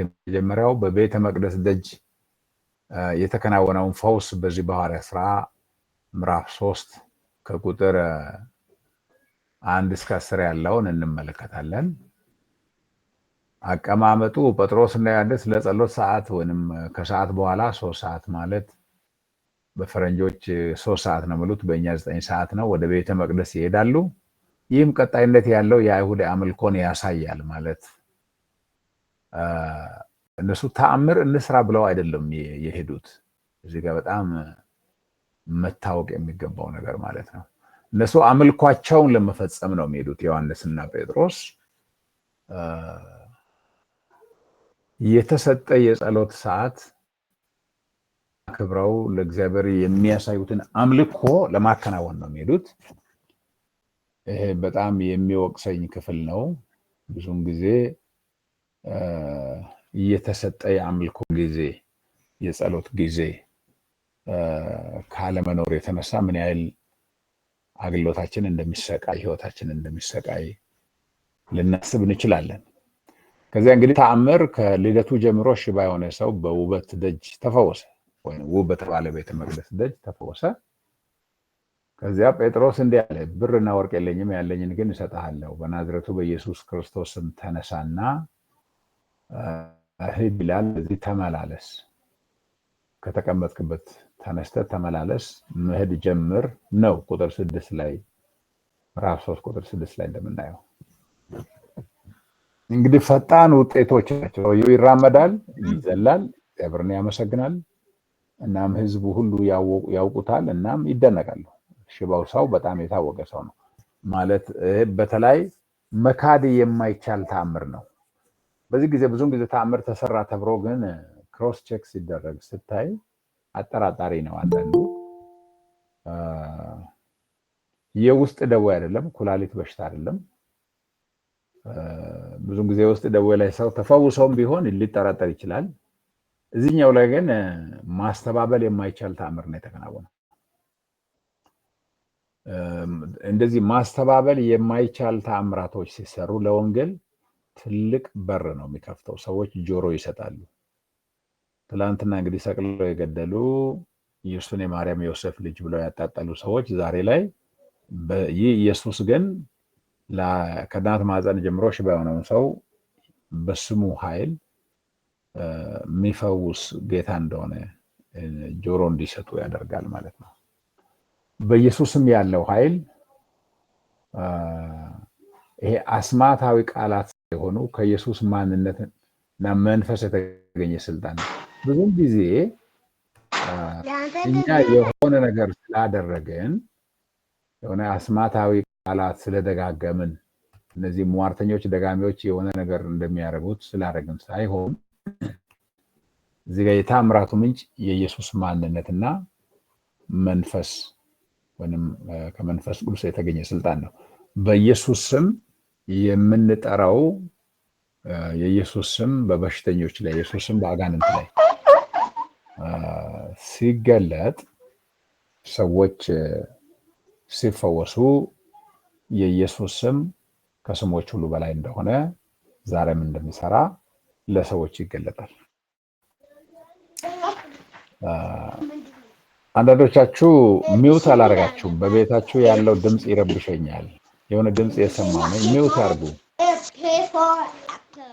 የመጀመሪያው በቤተ መቅደስ ደጅ የተከናወነውን ፈውስ በዚህ በሐዋርያት ሥራ ምዕራፍ 3 ከቁጥር 1 እስከ 10 ያለውን እንመለከታለን። አቀማመጡ ጴጥሮስና ዮሐንስ ለጸሎት ሰዓት ወይንም ከሰዓት በኋላ 3 ሰዓት ማለት በፈረንጆች 3 ሰዓት ነው የሚሉት፣ በእኛ 9 ሰዓት ነው፣ ወደ ቤተ መቅደስ ይሄዳሉ። ይህም ቀጣይነት ያለው የአይሁድ አምልኮን ያሳያል። ማለት እነሱ ተአምር እንስራ ብለው አይደለም የሄዱት። እዚህ ጋር በጣም መታወቅ የሚገባው ነገር ማለት ነው። እነሱ አምልኳቸውን ለመፈጸም ነው የሚሄዱት። ዮሐንስና ጴጥሮስ የተሰጠ የጸሎት ሰዓት አክብረው ለእግዚአብሔር የሚያሳዩትን አምልኮ ለማከናወን ነው የሚሄዱት። ይሄ በጣም የሚወቅሰኝ ክፍል ነው። ብዙም ጊዜ የተሰጠ የአምልኮ ጊዜ የጸሎት ጊዜ ካለመኖር የተነሳ ምን ያህል አገልግሎታችን እንደሚሰቃይ ህይወታችን እንደሚሰቃይ ልናስብ እንችላለን። ከዚያ እንግዲህ ተአምር ከልደቱ ጀምሮ ሽባ የሆነ ሰው በውበት ደጅ ተፈወሰ፣ ወይም ውብ በተባለ ቤተ መቅደስ ደጅ ተፈወሰ። ከዚያ ጴጥሮስ እንዲህ አለ፣ ብርና ወርቅ የለኝም፣ ያለኝን ግን እሰጥሃለሁ። በናዝሬቱ በኢየሱስ ክርስቶስ ስም ተነሳና ሂድ ይላል። እዚህ ተመላለስ፣ ከተቀመጥክበት ተነስተህ ተመላለስ፣ መሄድ ጀምር ነው። ቁጥር 6 ላይ ምዕራፍ 3 ቁጥር 6 ላይ እንደምናየው እንግዲህ ፈጣን ውጤቶች ናቸው። ይራመዳል፣ ይዘላል፣ እግዚአብሔርን ያመሰግናል። እናም ህዝቡ ሁሉ ያውቁታል፣ እናም ይደነቃሉ። ሽባው ሰው በጣም የታወቀ ሰው ነው ማለት በተለይ መካድ የማይቻል ተአምር ነው። በዚህ ጊዜ ብዙውን ጊዜ ተአምር ተሰራ ተብሎ ግን ክሮስ ቼክ ሲደረግ ስታይ አጠራጣሪ ነው። አንዳንዱ የውስጥ ደዌ አይደለም፣ ኩላሊት በሽታ አይደለም። ብዙውን ጊዜ የውስጥ ደዌ ላይ ሰው ተፈውሶም ቢሆን ሊጠራጠር ይችላል። እዚህኛው ላይ ግን ማስተባበል የማይቻል ተአምር ነው የተከናወነው። እንደዚህ ማስተባበል የማይቻል ተአምራቶች ሲሰሩ ለወንጌል ትልቅ በር ነው የሚከፍተው። ሰዎች ጆሮ ይሰጣሉ። ትላንትና እንግዲህ ሰቅለው የገደሉ ኢየሱስን የማርያም የዮሴፍ ልጅ ብለው ያጣጣሉ ሰዎች ዛሬ ላይ ይህ ኢየሱስ ግን ከእናት ማህፀን ጀምሮ ሽባ የሆነውን ሰው በስሙ ኃይል የሚፈውስ ጌታ እንደሆነ ጆሮ እንዲሰጡ ያደርጋል ማለት ነው። በኢየሱስም ያለው ኃይል ይሄ አስማታዊ ቃላት የሆኑ ከኢየሱስ ማንነትና መንፈስ የተገኘ ስልጣን ነው። ብዙም ጊዜ እኛ የሆነ ነገር ስላደረገን የሆነ አስማታዊ ቃላት ስለደጋገምን እነዚህ ሟርተኞች ደጋሚዎች የሆነ ነገር እንደሚያደርጉት ስላደረግን ሳይሆን እዚህ ጋር የተአምራቱ ምንጭ የኢየሱስ ማንነትና መንፈስ ወይም ከመንፈስ ቅዱስ የተገኘ ስልጣን ነው። በኢየሱስ ስም የምንጠራው የኢየሱስ ስም በበሽተኞች ላይ፣ የኢየሱስ ስም በአጋንንት ላይ ሲገለጥ ሰዎች ሲፈወሱ የኢየሱስ ስም ከስሞች ሁሉ በላይ እንደሆነ ዛሬም እንደሚሰራ ለሰዎች ይገለጣል። አንዳንዶቻችሁ ሚውት አላደረጋችሁም። በቤታችሁ ያለው ድምፅ ይረብሸኛል፣ የሆነ ድምፅ የሰማ ነው። ሚውት አድርጉ።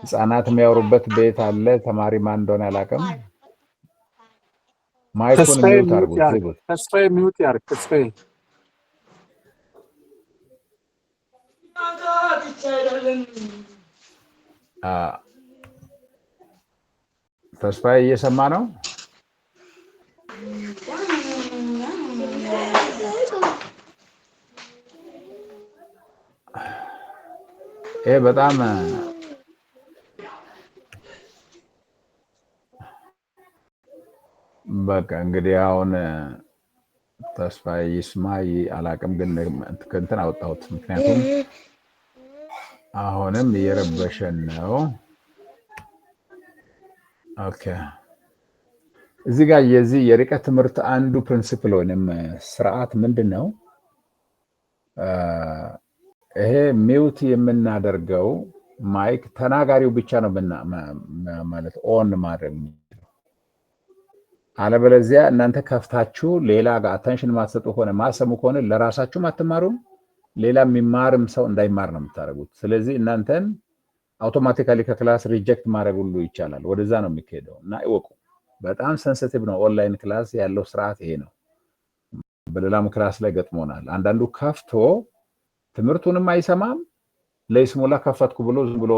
ህፃናት የሚያወሩበት ቤት አለ። ተማሪ ማን እንደሆነ አላውቅም። ማይኩን ሚውት አድርጉ። ተስፋዬ ሚውት ያርግ። ተስፋዬ እየሰማ ነው? ይሄ በጣም በቃ እንግዲህ አሁን ተስፋዬ ይስማ አላውቅም፣ ግን እንትን አወጣሁት። ምክንያቱም አሁንም እየረበሸን ነው። ኦኬ፣ እዚህ ጋር የዚህ የርቀት ትምህርት አንዱ ፕሪንሲፕል ወይንም ስርዓት ምንድን ነው? ይሄ ሚውት የምናደርገው ማይክ ተናጋሪው ብቻ ነው ማለት ኦን ማድረግ። አለበለዚያ እናንተ ከፍታችሁ ሌላ ጋር አቴንሽን ማትሰጡ ሆነ ማሰሙ ከሆነ ለራሳችሁም አትማሩም፣ ሌላ የሚማርም ሰው እንዳይማር ነው የምታደርጉት። ስለዚህ እናንተን አውቶማቲካሊ ከክላስ ሪጀክት ማድረግ ሁሉ ይቻላል። ወደዛ ነው የሚካሄደው እና ይወቁ። በጣም ሴንሲቲቭ ነው። ኦንላይን ክላስ ያለው ስርዓት ይሄ ነው። በሌላም ክላስ ላይ ገጥሞናል። አንዳንዱ ከፍቶ ትምህርቱንም አይሰማም፣ ለይስሙላ ከፈትኩ ብሎ ዝም ብሎ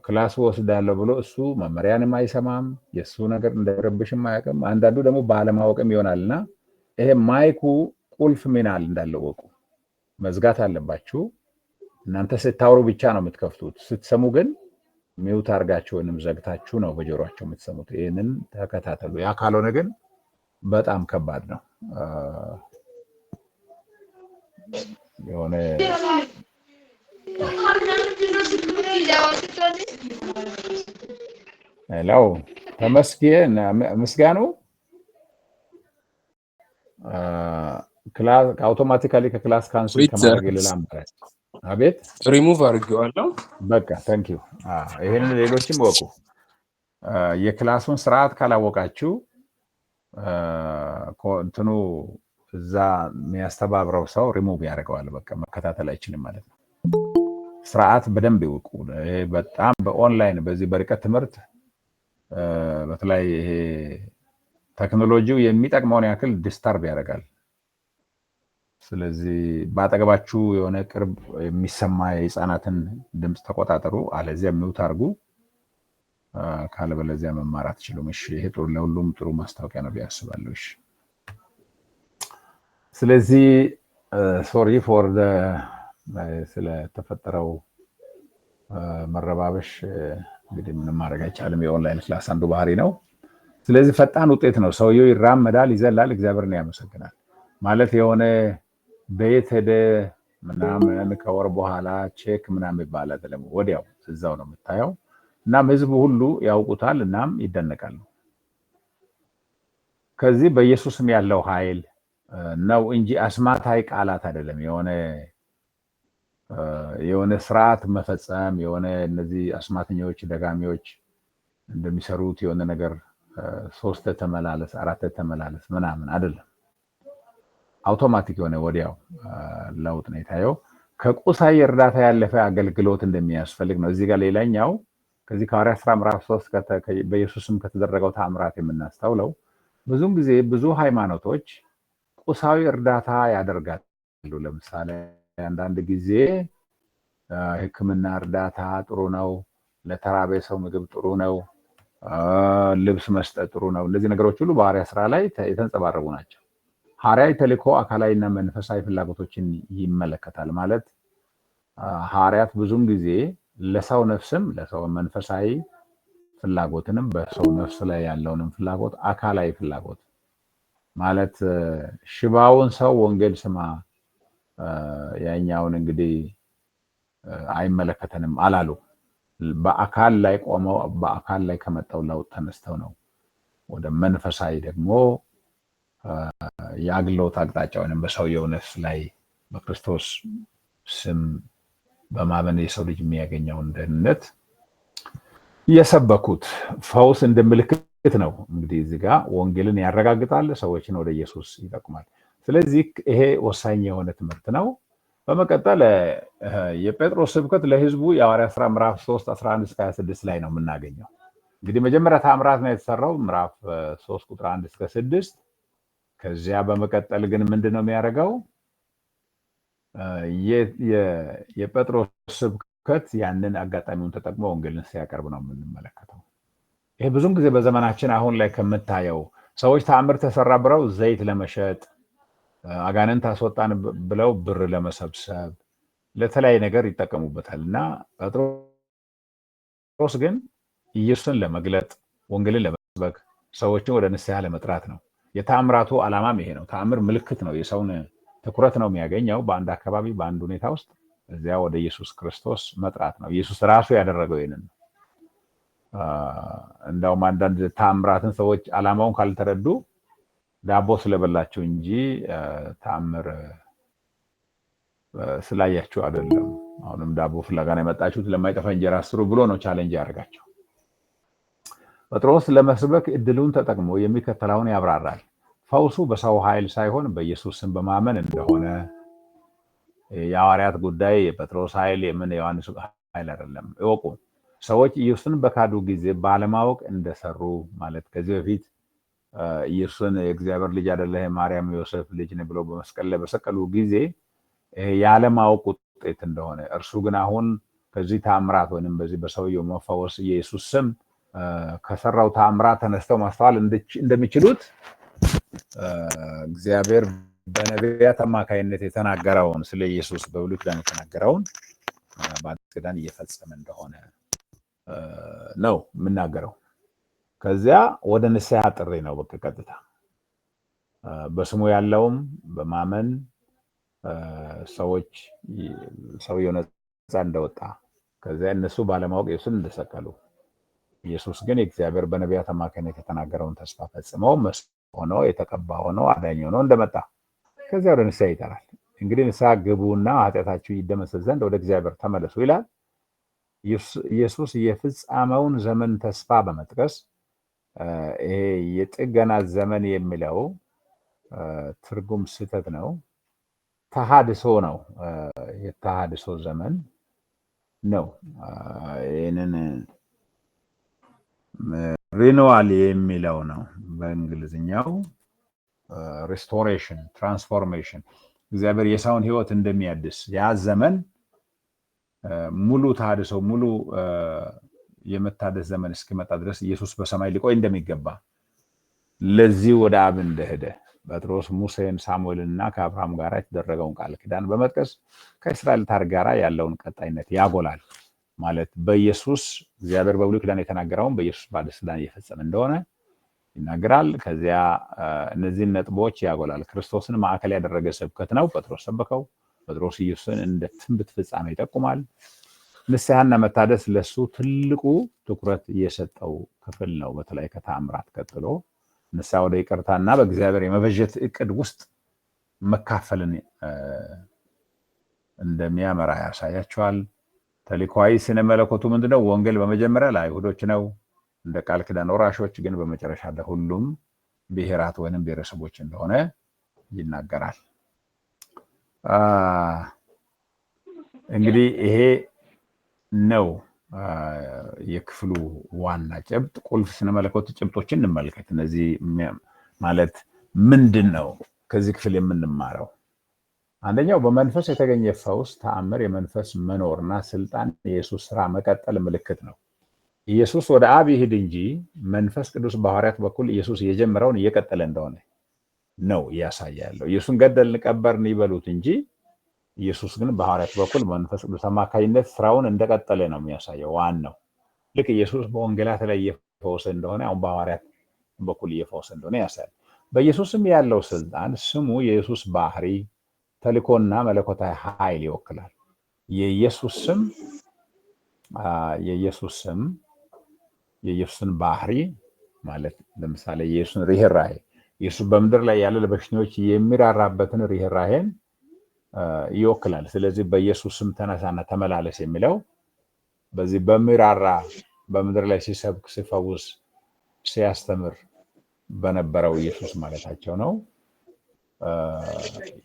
ክላስ ወስዳለሁ ብሎ እሱ መመሪያንም አይሰማም፣ የሱ ነገር እንዳይረብሽም አያውቅም። አንዳንዱ ደግሞ ባለማወቅም ይሆናልና ይሄ ማይኩ ቁልፍ ሚና እንዳለው ወቁ። መዝጋት አለባችሁ። እናንተ ስታወሩ ብቻ ነው የምትከፍቱት። ስትሰሙ ግን ሚውት አድርጋችሁ ወይንም ዘግታችሁ ነው በጆሮአቸው የምትሰሙት። ይህንን ተከታተሉ። ያ ካልሆነ ግን በጣም ከባድ ነው። የሆነ ሄሎ ተመስገን ምስጋኑ ክላስ አውቶማቲካሊ ከክላስ ካንስል ከማድረግ ሌላ አማራጭ አቤት ሪሙቭ አድርጌዋለሁ። በቃ ታንክ ዩ። ይሄንን ሌሎችም ወቁ። የክላሱን ስርዓት ካላወቃችሁ እንትኑ እዛ የሚያስተባብረው ሰው ሪሙቭ ያደርገዋል። በቃ መከታተል አይችልም ማለት ነው። ስርዓት በደንብ ይወቁ። በጣም በኦንላይን በዚህ በርቀት ትምህርት በተለይ ይሄ ቴክኖሎጂው የሚጠቅመውን ያክል ዲስታርብ ያደርጋል። ስለዚህ ባጠገባችሁ የሆነ ቅርብ የሚሰማ የህፃናትን ድምፅ ተቆጣጠሩ፣ አለዚያ ሚውት አድርጉ። ካለበለዚያ መማር አትችሉም። እሺ፣ ይሄ ጥሩ ለሁሉም ጥሩ ማስታወቂያ ነው ያስባለሁ። እሺ፣ ስለዚህ ሶሪ ፎር ስለተፈጠረው መረባበሽ እንግዲህ ምንም ማድረግ አይቻልም። የኦንላይን ክላስ አንዱ ባህሪ ነው። ስለዚህ ፈጣን ውጤት ነው። ሰውየው ይራመዳል፣ ይዘላል፣ እግዚአብሔርን ያመሰግናል ማለት የሆነ በየት ሄደ ምናምን ከወር በኋላ ቼክ ምናምን ይባላል አይደለም። ወዲያው እዛው ነው የምታየው። እናም ህዝቡ ሁሉ ያውቁታል፣ እናም ይደነቃሉ። ከዚህ በኢየሱስም ያለው ኃይል ነው እንጂ አስማታዊ ቃላት አይደለም። የሆነ ስርዓት መፈጸም የሆነ እነዚህ አስማተኞች ደጋሚዎች እንደሚሰሩት የሆነ ነገር 3 ተመላለስ 4 ተመላለስ ምናምን አይደለም። አውቶማቲክ የሆነ ወዲያው ለውጥ ነው የታየው። ከቁሳዊ እርዳታ ያለፈ አገልግሎት እንደሚያስፈልግ ነው። እዚህ ጋር ሌላኛው ከዚህ ከሐዋርያት ሥራ ምዕራፍ 3 በኢየሱስም ከተደረገው ተአምራት የምናስተውለው ብዙም ጊዜ ብዙ ሃይማኖቶች ቁሳዊ እርዳታ ያደርጋሉ። ለምሳሌ አንዳንድ ጊዜ ሕክምና እርዳታ ጥሩ ነው፣ ለተራበ ሰው ምግብ ጥሩ ነው፣ ልብስ መስጠት ጥሩ ነው። እነዚህ ነገሮች ሁሉ በሐዋርያት ሥራ ላይ የተንጸባረቁ ናቸው። ሐዋርያዊ ተልእኮ አካላዊና መንፈሳዊ ፍላጎቶችን ይመለከታል። ማለት ሐዋርያት ብዙም ጊዜ ለሰው ነፍስም ለሰው መንፈሳዊ ፍላጎትንም በሰው ነፍስ ላይ ያለውንም ፍላጎት አካላዊ ፍላጎት ማለት ሽባውን ሰው ወንጌል ስማ ያኛውን እንግዲህ አይመለከተንም አላሉ። በአካል ላይ ቆመው በአካል ላይ ከመጣው ለውጥ ተነስተው ነው ወደ መንፈሳዊ ደግሞ የአገልግሎት አቅጣጫ ወይም በሰውየው ነፍስ ላይ በክርስቶስ ስም በማመን የሰው ልጅ የሚያገኘውን ደህንነት የሰበኩት። ፈውስ እንደ ምልክት ነው እንግዲህ እዚህ ጋር ወንጌልን ያረጋግጣል፣ ሰዎችን ወደ ኢየሱስ ይጠቁማል። ስለዚህ ይሄ ወሳኝ የሆነ ትምህርት ነው። በመቀጠል የጴጥሮስ ስብከት ለህዝቡ የሐዋርያት ሥራ ምዕራፍ 3 11-26 ላይ ነው የምናገኘው። እንግዲህ መጀመሪያ ተአምራት ነው የተሰራው ምዕራፍ 3 ቁጥር 1-6። ከዚያ በመቀጠል ግን ምንድነው የሚያደርገው? የጴጥሮስ ስብከት ያንን አጋጣሚውን ተጠቅሞ ወንጌልን ሲያቀርብ ነው የምንመለከተው። ይሄ ብዙም ጊዜ በዘመናችን አሁን ላይ ከምታየው ሰዎች ተአምር ተሰራ ብለው ዘይት ለመሸጥ አጋንንት አስወጣን ብለው ብር ለመሰብሰብ ለተለያየ ነገር ይጠቀሙበታል። እና ጴጥሮስ ግን ኢየሱስን ለመግለጥ ወንጌልን ለመስበክ ሰዎችን ወደ ንስሐ ለመጥራት ነው። የተአምራቱ ዓላማም ይሄ ነው። ተአምር ምልክት ነው፣ የሰውን ትኩረት ነው የሚያገኘው በአንድ አካባቢ በአንድ ሁኔታ ውስጥ። እዚያ ወደ ኢየሱስ ክርስቶስ መጥራት ነው። ኢየሱስ ራሱ ያደረገው ይሄንን ነው። እንደውም አንዳንድ ተአምራትን ሰዎች ዓላማውን ካልተረዱ ዳቦ ስለበላችሁ እንጂ ተአምር ስላያችሁ አይደለም አሁንም ዳቦ ፍለጋ ነው የመጣችሁት ለማይጠፋ እንጀራ ስሩ ብሎ ነው ቻሌንጅ ያደርጋቸው። ጴጥሮስ ለመስበክ እድሉን ተጠቅሞ የሚከተለውን ያብራራል። ፈውሱ በሰው ኃይል ሳይሆን በኢየሱስ ስም በማመን እንደሆነ። የሐዋርያት ጉዳይ የጴጥሮስ ኃይል የምን የዮሐንስ ኃይል አይደለም። እወቁ። ሰዎች ኢየሱስን በካዱ ጊዜ ባለማወቅ እንደሰሩ ማለት ከዚህ በፊት ኢየሱስን የእግዚአብሔር ልጅ አይደለህ ማርያም ዮሴፍ ልጅ ነው ብለው በመስቀል ላይ በሰቀሉ ጊዜ ያለማወቅ ውጤት እንደሆነ፣ እርሱ ግን አሁን ከዚህ ተአምራት ወይንም በዚህ በሰውየው መፈወስ ኢየሱስ ስም ከሰራው ተአምራት ተነስተው ማስተዋል እንደሚችሉት እግዚአብሔር በነቢያት አማካይነት የተናገረውን ስለ ኢየሱስ በብሉይ ኪዳን የተናገረውን በአዲስ ኪዳን እየፈጸመ እንደሆነ ነው የምናገረው። ከዚያ ወደ ንስሐ ጥሪ ነው በቃ ቀጥታ በስሙ ያለውም በማመን ሰዎች ሰውየው ነፃ እንደወጣ፣ ከዚያ እነሱ ባለማወቅ ኢየሱስን እንደሰቀሉ፣ ኢየሱስ ግን የእግዚአብሔር በነቢያት አማካይነት የተናገረውን ተስፋ ፈጽመው ሆኖ የተቀባ ሆኖ አዳኝ ሆኖ እንደመጣ ከዚያ ወደ ንስሐ ይጠራል። እንግዲህ ንስሐ ግቡና ኃጢአታችሁ ይደመሰስ ዘንድ ወደ እግዚአብሔር ተመለሱ ይላል። ኢየሱስ የፍጻሜውን ዘመን ተስፋ በመጥቀስ ይሄ የጥገና ዘመን የሚለው ትርጉም ስህተት ነው። ተሐድሶ ነው። የተሐድሶ ዘመን ነው። ይህንን ሪኖዋል የሚለው ነው በእንግሊዝኛው። ሪስቶሬሽን፣ ትራንስፎርሜሽን እግዚአብሔር የሰውን ሕይወት እንደሚያድስ ያ ዘመን ሙሉ ተሐድሶ ሙሉ የመታደስ ዘመን እስኪመጣ ድረስ ኢየሱስ በሰማይ ሊቆይ እንደሚገባ ለዚህ ወደ አብ እንደሄደ ጴጥሮስ ሙሴን ሳሙኤልና ከአብርሃም ጋር የተደረገውን ቃል ኪዳን በመጥቀስ ከእስራኤል ታሪክ ጋር ያለውን ቀጣይነት ያጎላል። ማለት በኢየሱስ እግዚአብሔር በብሉይ ኪዳን የተናገረውን በኢየሱስ በአዲስ ኪዳን እየፈጸመ እንደሆነ ይናገራል። ከዚያ እነዚህን ነጥቦች ያጎላል። ክርስቶስን ማዕከል ያደረገ ስብከት ነው ጴጥሮስ ሰበከው። ጴጥሮስ ኢየሱስን እንደ ትንቢት ፍጻሜ ይጠቁማል። ንስሐና መታደስ ለሱ ትልቁ ትኩረት የሰጠው ክፍል ነው። በተለይ ከተአምራት ቀጥሎ ንስሐ ወደ ይቅርታና በእግዚአብሔር የመበጀት እቅድ ውስጥ መካፈልን እንደሚያመራ ያሳያቸዋል። ተልእኮአዊ ስነ መለኮቱ ምንድነው? ወንጌል በመጀመሪያ ለአይሁዶች ነው እንደ ቃል ኪዳን ወራሾች፣ ግን በመጨረሻ ለሁሉም ብሔራት ወይንም ብሔረሰቦች እንደሆነ ይናገራል። እንግዲህ ይሄ ነው የክፍሉ ዋና ጭብጥ። ቁልፍ ስነ መለኮት ጭብጦችን እንመልከት። እነዚህ ማለት ምንድን ነው ከዚህ ክፍል የምንማረው? አንደኛው በመንፈስ የተገኘ ፈውስ ተአምር የመንፈስ መኖርና ስልጣን የኢየሱስ ስራ መቀጠል ምልክት ነው። ኢየሱስ ወደ አብ ይሄድ እንጂ መንፈስ ቅዱስ በሐዋርያት በኩል ኢየሱስ የጀመረውን እየቀጠለ እንደሆነ ነው እያሳያለሁ። ኢየሱስን ገደልን ቀበርን ይበሉት እንጂ ኢየሱስ ግን በሐዋርያት በኩል መንፈስ ቅዱስ አማካኝነት ስራውን እንደቀጠለ ነው የሚያሳየው። ዋናው ልክ ኢየሱስ በወንጌላት ላይ እየፈወሰ እንደሆነ አሁን በሐዋርያት በኩል እየፈወሰ እንደሆነ ያሳያል። በኢየሱስም ያለው ስልጣን ስሙ የኢየሱስ ባህሪ ተልእኮና መለኮታዊ ኃይል ይወክላል። የኢየሱስን ባህሪ ማለት ለምሳሌ የኢየሱስን ርኅራኄ፣ ኢየሱስ በምድር ላይ ያለ ለበሽተኞች የሚራራበትን ርኅራኄን ይወክላል። ስለዚህ በኢየሱስም ተነሳና ተመላለስ የሚለው በዚህ በሚራራ በምድር ላይ ሲሰብክ ሲፈውስ ሲያስተምር በነበረው ኢየሱስ ማለታቸው ነው።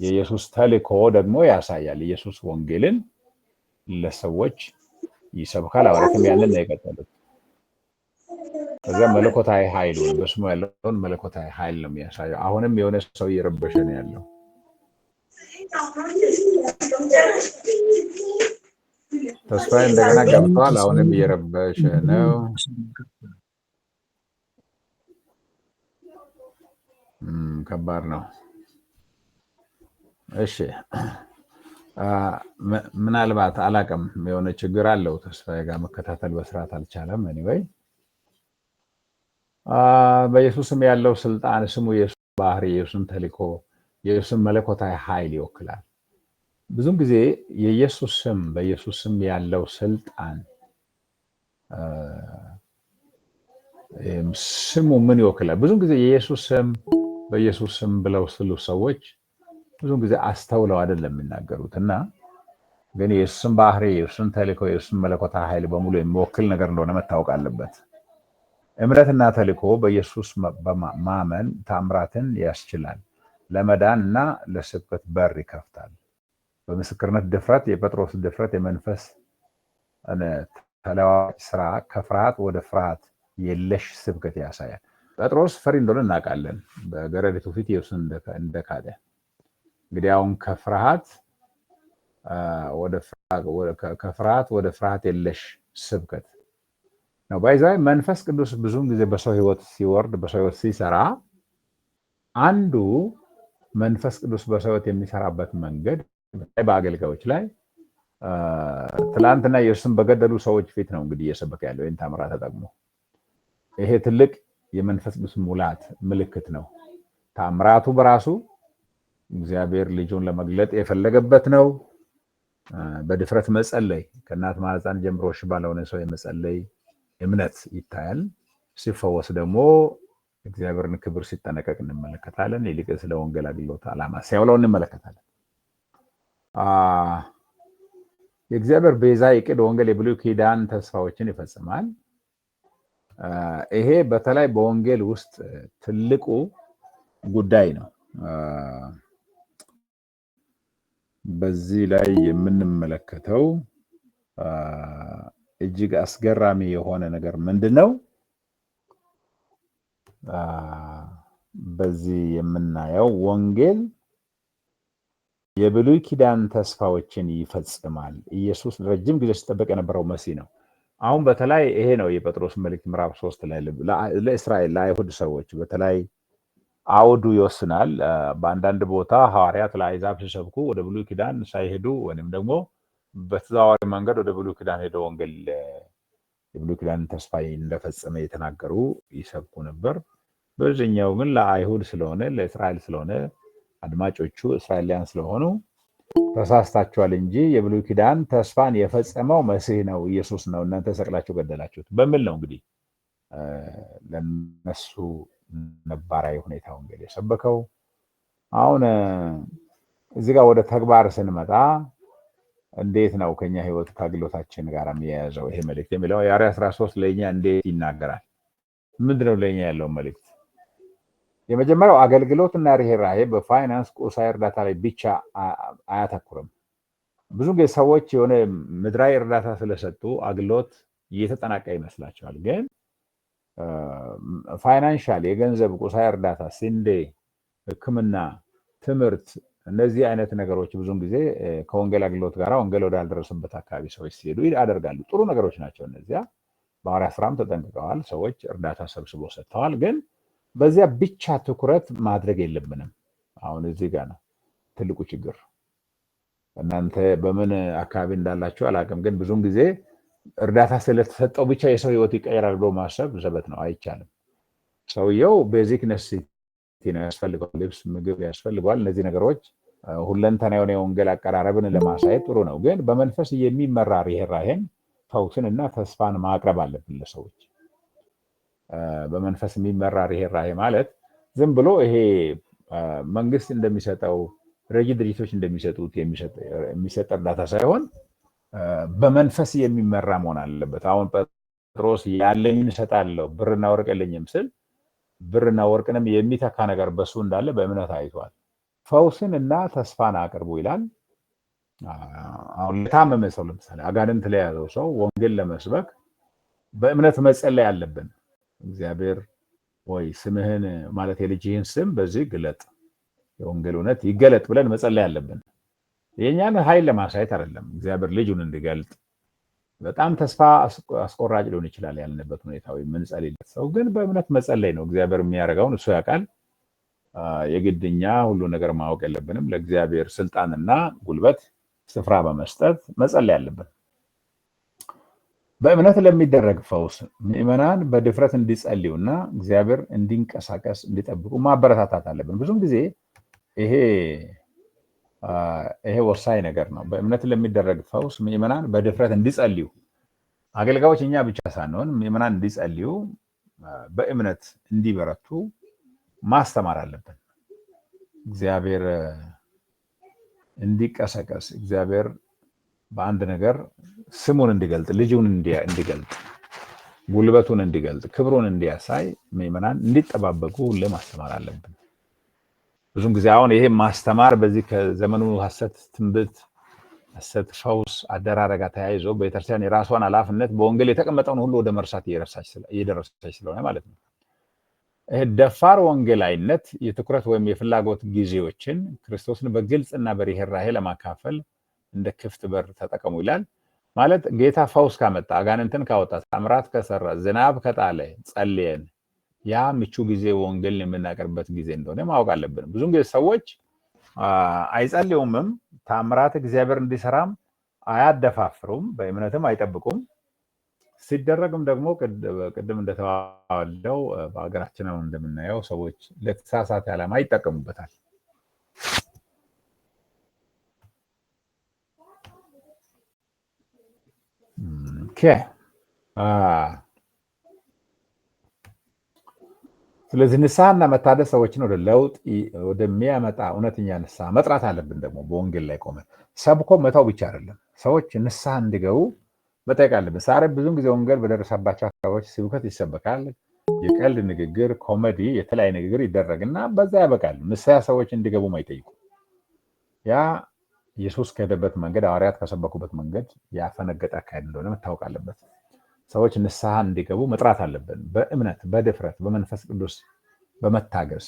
የኢየሱስ ተልእኮ ደግሞ ያሳያል። ኢየሱስ ወንጌልን ለሰዎች ይሰብካል። ሐዋርያትም ያንን ነው የቀጠሉት። ከዛ መለኮታዊ ኃይሉን በስሙ ያለውን መለኮታዊ ኃይል ነው የሚያሳየው። አሁንም የሆነ ሰው እየረበሸ ነው ያለው። ተስፋዬ እንደገና ገብቷል። አሁንም እየረበሸ ነው። ከባድ ነው። እሺ ምናልባት አላቅም የሆነ ችግር አለው። ተስፋዬ ጋር መከታተል በስርዓት አልቻለም። ኤኒዌይ በኢየሱስም ያለው ስልጣን ስሙ የኢየሱስ ባህሪ፣ የኢየሱስን ተልእኮ፣ የኢየሱስን መለኮታዊ ኃይል ይወክላል። ብዙም ጊዜ የኢየሱስ ስም በኢየሱስ ስም ያለው ስልጣን ስሙ ምን ይወክላል? ብዙም ጊዜ የኢየሱስ ስም በኢየሱስ ስም ብለው ስሉ ሰዎች ብዙም ጊዜ አስተውለው አይደለም የሚናገሩት እና ግን የእሱን ባህሪ፣ የእሱን ተልእኮ፣ የእሱን መለኮታዊ ኃይል በሙሉ የሚወክል ነገር እንደሆነ መታወቅ አለበት። እምነትና ተልእኮ በኢየሱስ ማመን ተአምራትን ያስችላል፣ ለመዳን እና ለስብከት በር ይከፍታል። በምስክርነት ድፍረት፣ የጴጥሮስ ድፍረት የመንፈስ ተለዋዋጭ ስራ ከፍርሃት ወደ ፍርሃት የለሽ ስብከት ያሳያል። ጴጥሮስ ፈሪ እንደሆነ እናውቃለን። በገረዲቱ ፊት ኢየሱስን እንደካደ እንግዲህ አሁን ከፍርሃት ወደ ፍርሃት የለሽ ስብከት ነው። ባይዛይ መንፈስ ቅዱስ ብዙውን ጊዜ በሰው ህይወት ሲወርድ፣ በሰው ህይወት ሲሰራ አንዱ መንፈስ ቅዱስ በሰው ህይወት የሚሰራበት መንገድ በአገልጋዮች ላይ ትላንትና ኢየሱስን በገደሉ ሰዎች ፊት ነው እንግዲህ እየሰበከ ያለው ይህን ታምራት ተጠቅሞ። ይሄ ትልቅ የመንፈስ ቅዱስ ሙላት ምልክት ነው። ታምራቱ በራሱ እግዚአብሔር ልጁን ለመግለጥ የፈለገበት ነው። በድፍረት መጸለይ፣ ከእናት ማህፀን ጀምሮ ሽባ ለሆነ ሰው የመጸለይ እምነት ይታያል። ሲፈወስ ደግሞ እግዚአብሔርን ክብር ሲጠነቀቅ እንመለከታለን። ይልቅ ስለ ወንጌል አገልግሎት ዓላማ ሲያውለው እንመለከታለን። የእግዚአብሔር ቤዛ የቅድ ወንጌል የብሉይ ኪዳን ተስፋዎችን ይፈጽማል። ይሄ በተለይ በወንጌል ውስጥ ትልቁ ጉዳይ ነው። በዚህ ላይ የምንመለከተው እጅግ አስገራሚ የሆነ ነገር ምንድነው? በዚህ የምናየው ወንጌል የብሉይ ኪዳን ተስፋዎችን ይፈጽማል። ኢየሱስ ረጅም ጊዜ ሲጠበቅ የነበረው መሲህ ነው። አሁን በተለይ ይሄ ነው የጴጥሮስ መልእክት ምዕራፍ 3 ላይ ለእስራኤል ለአይሁድ ሰዎች በተለይ አውዱ ይወስናል። በአንዳንድ ቦታ ሐዋርያት ለአሕዛብ ሲሰብኩ ወደ ብሉይ ኪዳን ሳይሄዱ ወይም ደግሞ በተዘዋዋሪ መንገድ ወደ ብሉይ ኪዳን ሄደው ወንጌል የብሉይ ኪዳን ተስፋ እንደፈጸመ የተናገሩ ይሰብኩ ነበር። በዚህኛው ግን ለአይሁድ ስለሆነ ለእስራኤል ስለሆነ አድማጮቹ እስራኤላውያን ስለሆኑ ተሳስታችኋል እንጂ የብሉይ ኪዳን ተስፋን የፈጸመው መሲህ ነው፣ ኢየሱስ ነው፣ እናንተ ሰቅላችሁ ገደላችሁት በሚል ነው እንግዲህ ለነሱ ነባራዊ ሁኔታ ወንጌል የሰበከው። አሁን እዚህ ጋር ወደ ተግባር ስንመጣ እንዴት ነው ከኛ ህይወት ከአገልግሎታችን ጋር የሚያያዘው ይሄ መልእክት የሚለው የሐዋርያት 13 ለኛ እንዴት ይናገራል? ምንድነው ለኛ ያለው መልእክት? የመጀመሪያው አገልግሎትና ርህራሄ በፋይናንስ ቁሳዊ እርዳታ ላይ ብቻ አያተኩርም። ብዙ ጊዜ ሰዎች የሆነ ምድራዊ እርዳታ ስለሰጡ አገልግሎት እየተጠናቀቀ ይመስላቸዋል። ግን ፋይናንሻል የገንዘብ ቁሳዊ እርዳታ፣ ስንዴ፣ ሕክምና፣ ትምህርት፣ እነዚህ አይነት ነገሮች ብዙውን ጊዜ ከወንጌል አገልግሎት ጋር ወንጌል ወዳልደረሰበት አካባቢ ሰዎች ሲሄዱ ያደርጋሉ። ጥሩ ነገሮች ናቸው እነዚያ። በሐዋርያት ሥራም ተጠንቅቀዋል። ሰዎች እርዳታ ሰብስበው ሰጥተዋል። ግን በዚያ ብቻ ትኩረት ማድረግ የለብንም። አሁን እዚህ ጋር ነው ትልቁ ችግር። እናንተ በምን አካባቢ እንዳላችሁ አላውቅም። ግን ብዙውን ጊዜ እርዳታ ስለተሰጠው ብቻ የሰው ህይወት ይቀየራል ብሎ ማሰብ ዘበት ነው፣ አይቻልም። ሰውየው ቤዚክ ነሲቲ ነው ያስፈልገዋል፣ ልብስ፣ ምግብ ያስፈልገዋል። እነዚህ ነገሮች ሁለንተና የሆነ የወንጌል አቀራረብን ለማሳየት ጥሩ ነው። ግን በመንፈስ የሚመራ ርህራሄን፣ ፈውስን እና ተስፋን ማቅረብ አለብን ለሰዎች። በመንፈስ የሚመራ ርህራሄ ማለት ዝም ብሎ ይሄ መንግስት እንደሚሰጠው ረጂ ድርጅቶች እንደሚሰጡት የሚሰጥ እርዳታ ሳይሆን በመንፈስ የሚመራ መሆን አለበት። አሁን ጴጥሮስ ያለኝን እሰጣለሁ ብርና ወርቅ የለኝም ስል ብርና ወርቅንም የሚተካ ነገር በሱ እንዳለ በእምነት አይቷል። ፈውስን እና ተስፋን አቅርቡ ይላል። አሁን ለታመመ ሰው ለምሳሌ አጋንንት ለያዘው ሰው ወንጌል ለመስበክ በእምነት መጸለይ አለብን። እግዚአብሔር ወይ ስምህን ማለት የልጅህን ስም በዚህ ግለጥ፣ የወንጌል እውነት ይገለጥ ብለን መጸለይ አለብን። የኛን ኃይል ለማሳየት አይደለም፣ እግዚአብሔር ልጁን እንዲገልጥ። በጣም ተስፋ አስቆራጭ ሊሆን ይችላል ያልንበት ሁኔታ ወይ የምንጸልይለት ሰው፣ ግን በእምነት መጸለይ ነው። እግዚአብሔር የሚያደርገውን እሱ ያውቃል። የግድኛ ሁሉ ነገር ማወቅ የለብንም። ለእግዚአብሔር ስልጣንና ጉልበት ስፍራ በመስጠት መጸለይ አለብን። በእምነት ለሚደረግ ፈውስ ምዕመናን በድፍረት እንዲጸልዩና እግዚአብሔር እንዲንቀሳቀስ እንዲጠብቁ ማበረታታት አለብን። ብዙም ጊዜ ይሄ ወሳኝ ነገር ነው። በእምነት ለሚደረግ ፈውስ ምዕመናን በድፍረት እንዲጸልዩ፣ አገልጋዮች እኛ ብቻ ሳንሆን ምዕመናን እንዲጸልዩ፣ በእምነት እንዲበረቱ ማስተማር አለብን። እግዚአብሔር እንዲቀሰቀስ፣ እግዚአብሔር በአንድ ነገር ስሙን እንዲገልጥ፣ ልጁን እንዲገልጥ፣ ጉልበቱን እንዲገልጥ፣ ክብሩን እንዲያሳይ ምዕመናን እንዲጠባበቁ ሁሌ ማስተማር አለብን። ብዙም ጊዜ አሁን ይሄ ማስተማር በዚህ ከዘመኑ ሐሰት ትንቢት፣ ሐሰት ፈውስ አደራረጋ ተያይዞ ቤተክርስቲያን የራሷን ኃላፊነት በወንጌል የተቀመጠውን ሁሉ ወደ መርሳት እየደረሰች ስለሆነ ማለት ነው። ይሄ ደፋር ወንጌላዊነት የትኩረት ወይም የፍላጎት ጊዜዎችን ክርስቶስን በግልጽና በርህራሄ ለማካፈል እንደ ክፍት በር ተጠቀሙ ይላል። ማለት ጌታ ፈውስ ካመጣ፣ አጋንንትን ካወጣ፣ ተአምራት ከሰራ፣ ዝናብ ከጣለ፣ ጸልየን ያ ምቹ ጊዜ ወንጌል የምናቀርበት ጊዜ እንደሆነ ማወቅ አለብን። ብዙም ጊዜ ሰዎች አይጸልዩምም፣ ተአምራት እግዚአብሔር እንዲሰራም አያደፋፍሩም፣ በእምነትም አይጠብቁም። ሲደረግም ደግሞ ቅድም እንደተባለው በሀገራችን አሁን እንደምናየው ሰዎች ለተሳሳተ ዓላማ ይጠቀሙበታል። ስለዚህ ንስሐና መታደስ ሰዎችን ወደ ለውጥ ወደሚያመጣ እውነተኛ ንስሐ መጥራት አለብን። ደግሞ በወንጌል ላይ ቆመን ሰብኮ መተው ብቻ አይደለም፣ ሰዎች ንስሐ እንዲገቡ መጠየቅ አለብን። ዛሬ ብዙውን ጊዜ ወንጌል በደረሰባቸው አካባቢዎች ስብከት ይሰበካል፣ የቀልድ ንግግር፣ ኮሜዲ፣ የተለያየ ንግግር ይደረግና በዛ ያበቃል። ንስሐ ሰዎች እንዲገቡም አይጠይቁ። ያ ኢየሱስ ከሄደበት መንገድ፣ ሐዋርያት ከሰበኩበት መንገድ ያፈነገጠ አካሄድ እንደሆነ መታወቅ አለበት። ሰዎች ንስሐ እንዲገቡ መጥራት አለብን። በእምነት በድፍረት በመንፈስ ቅዱስ በመታገስ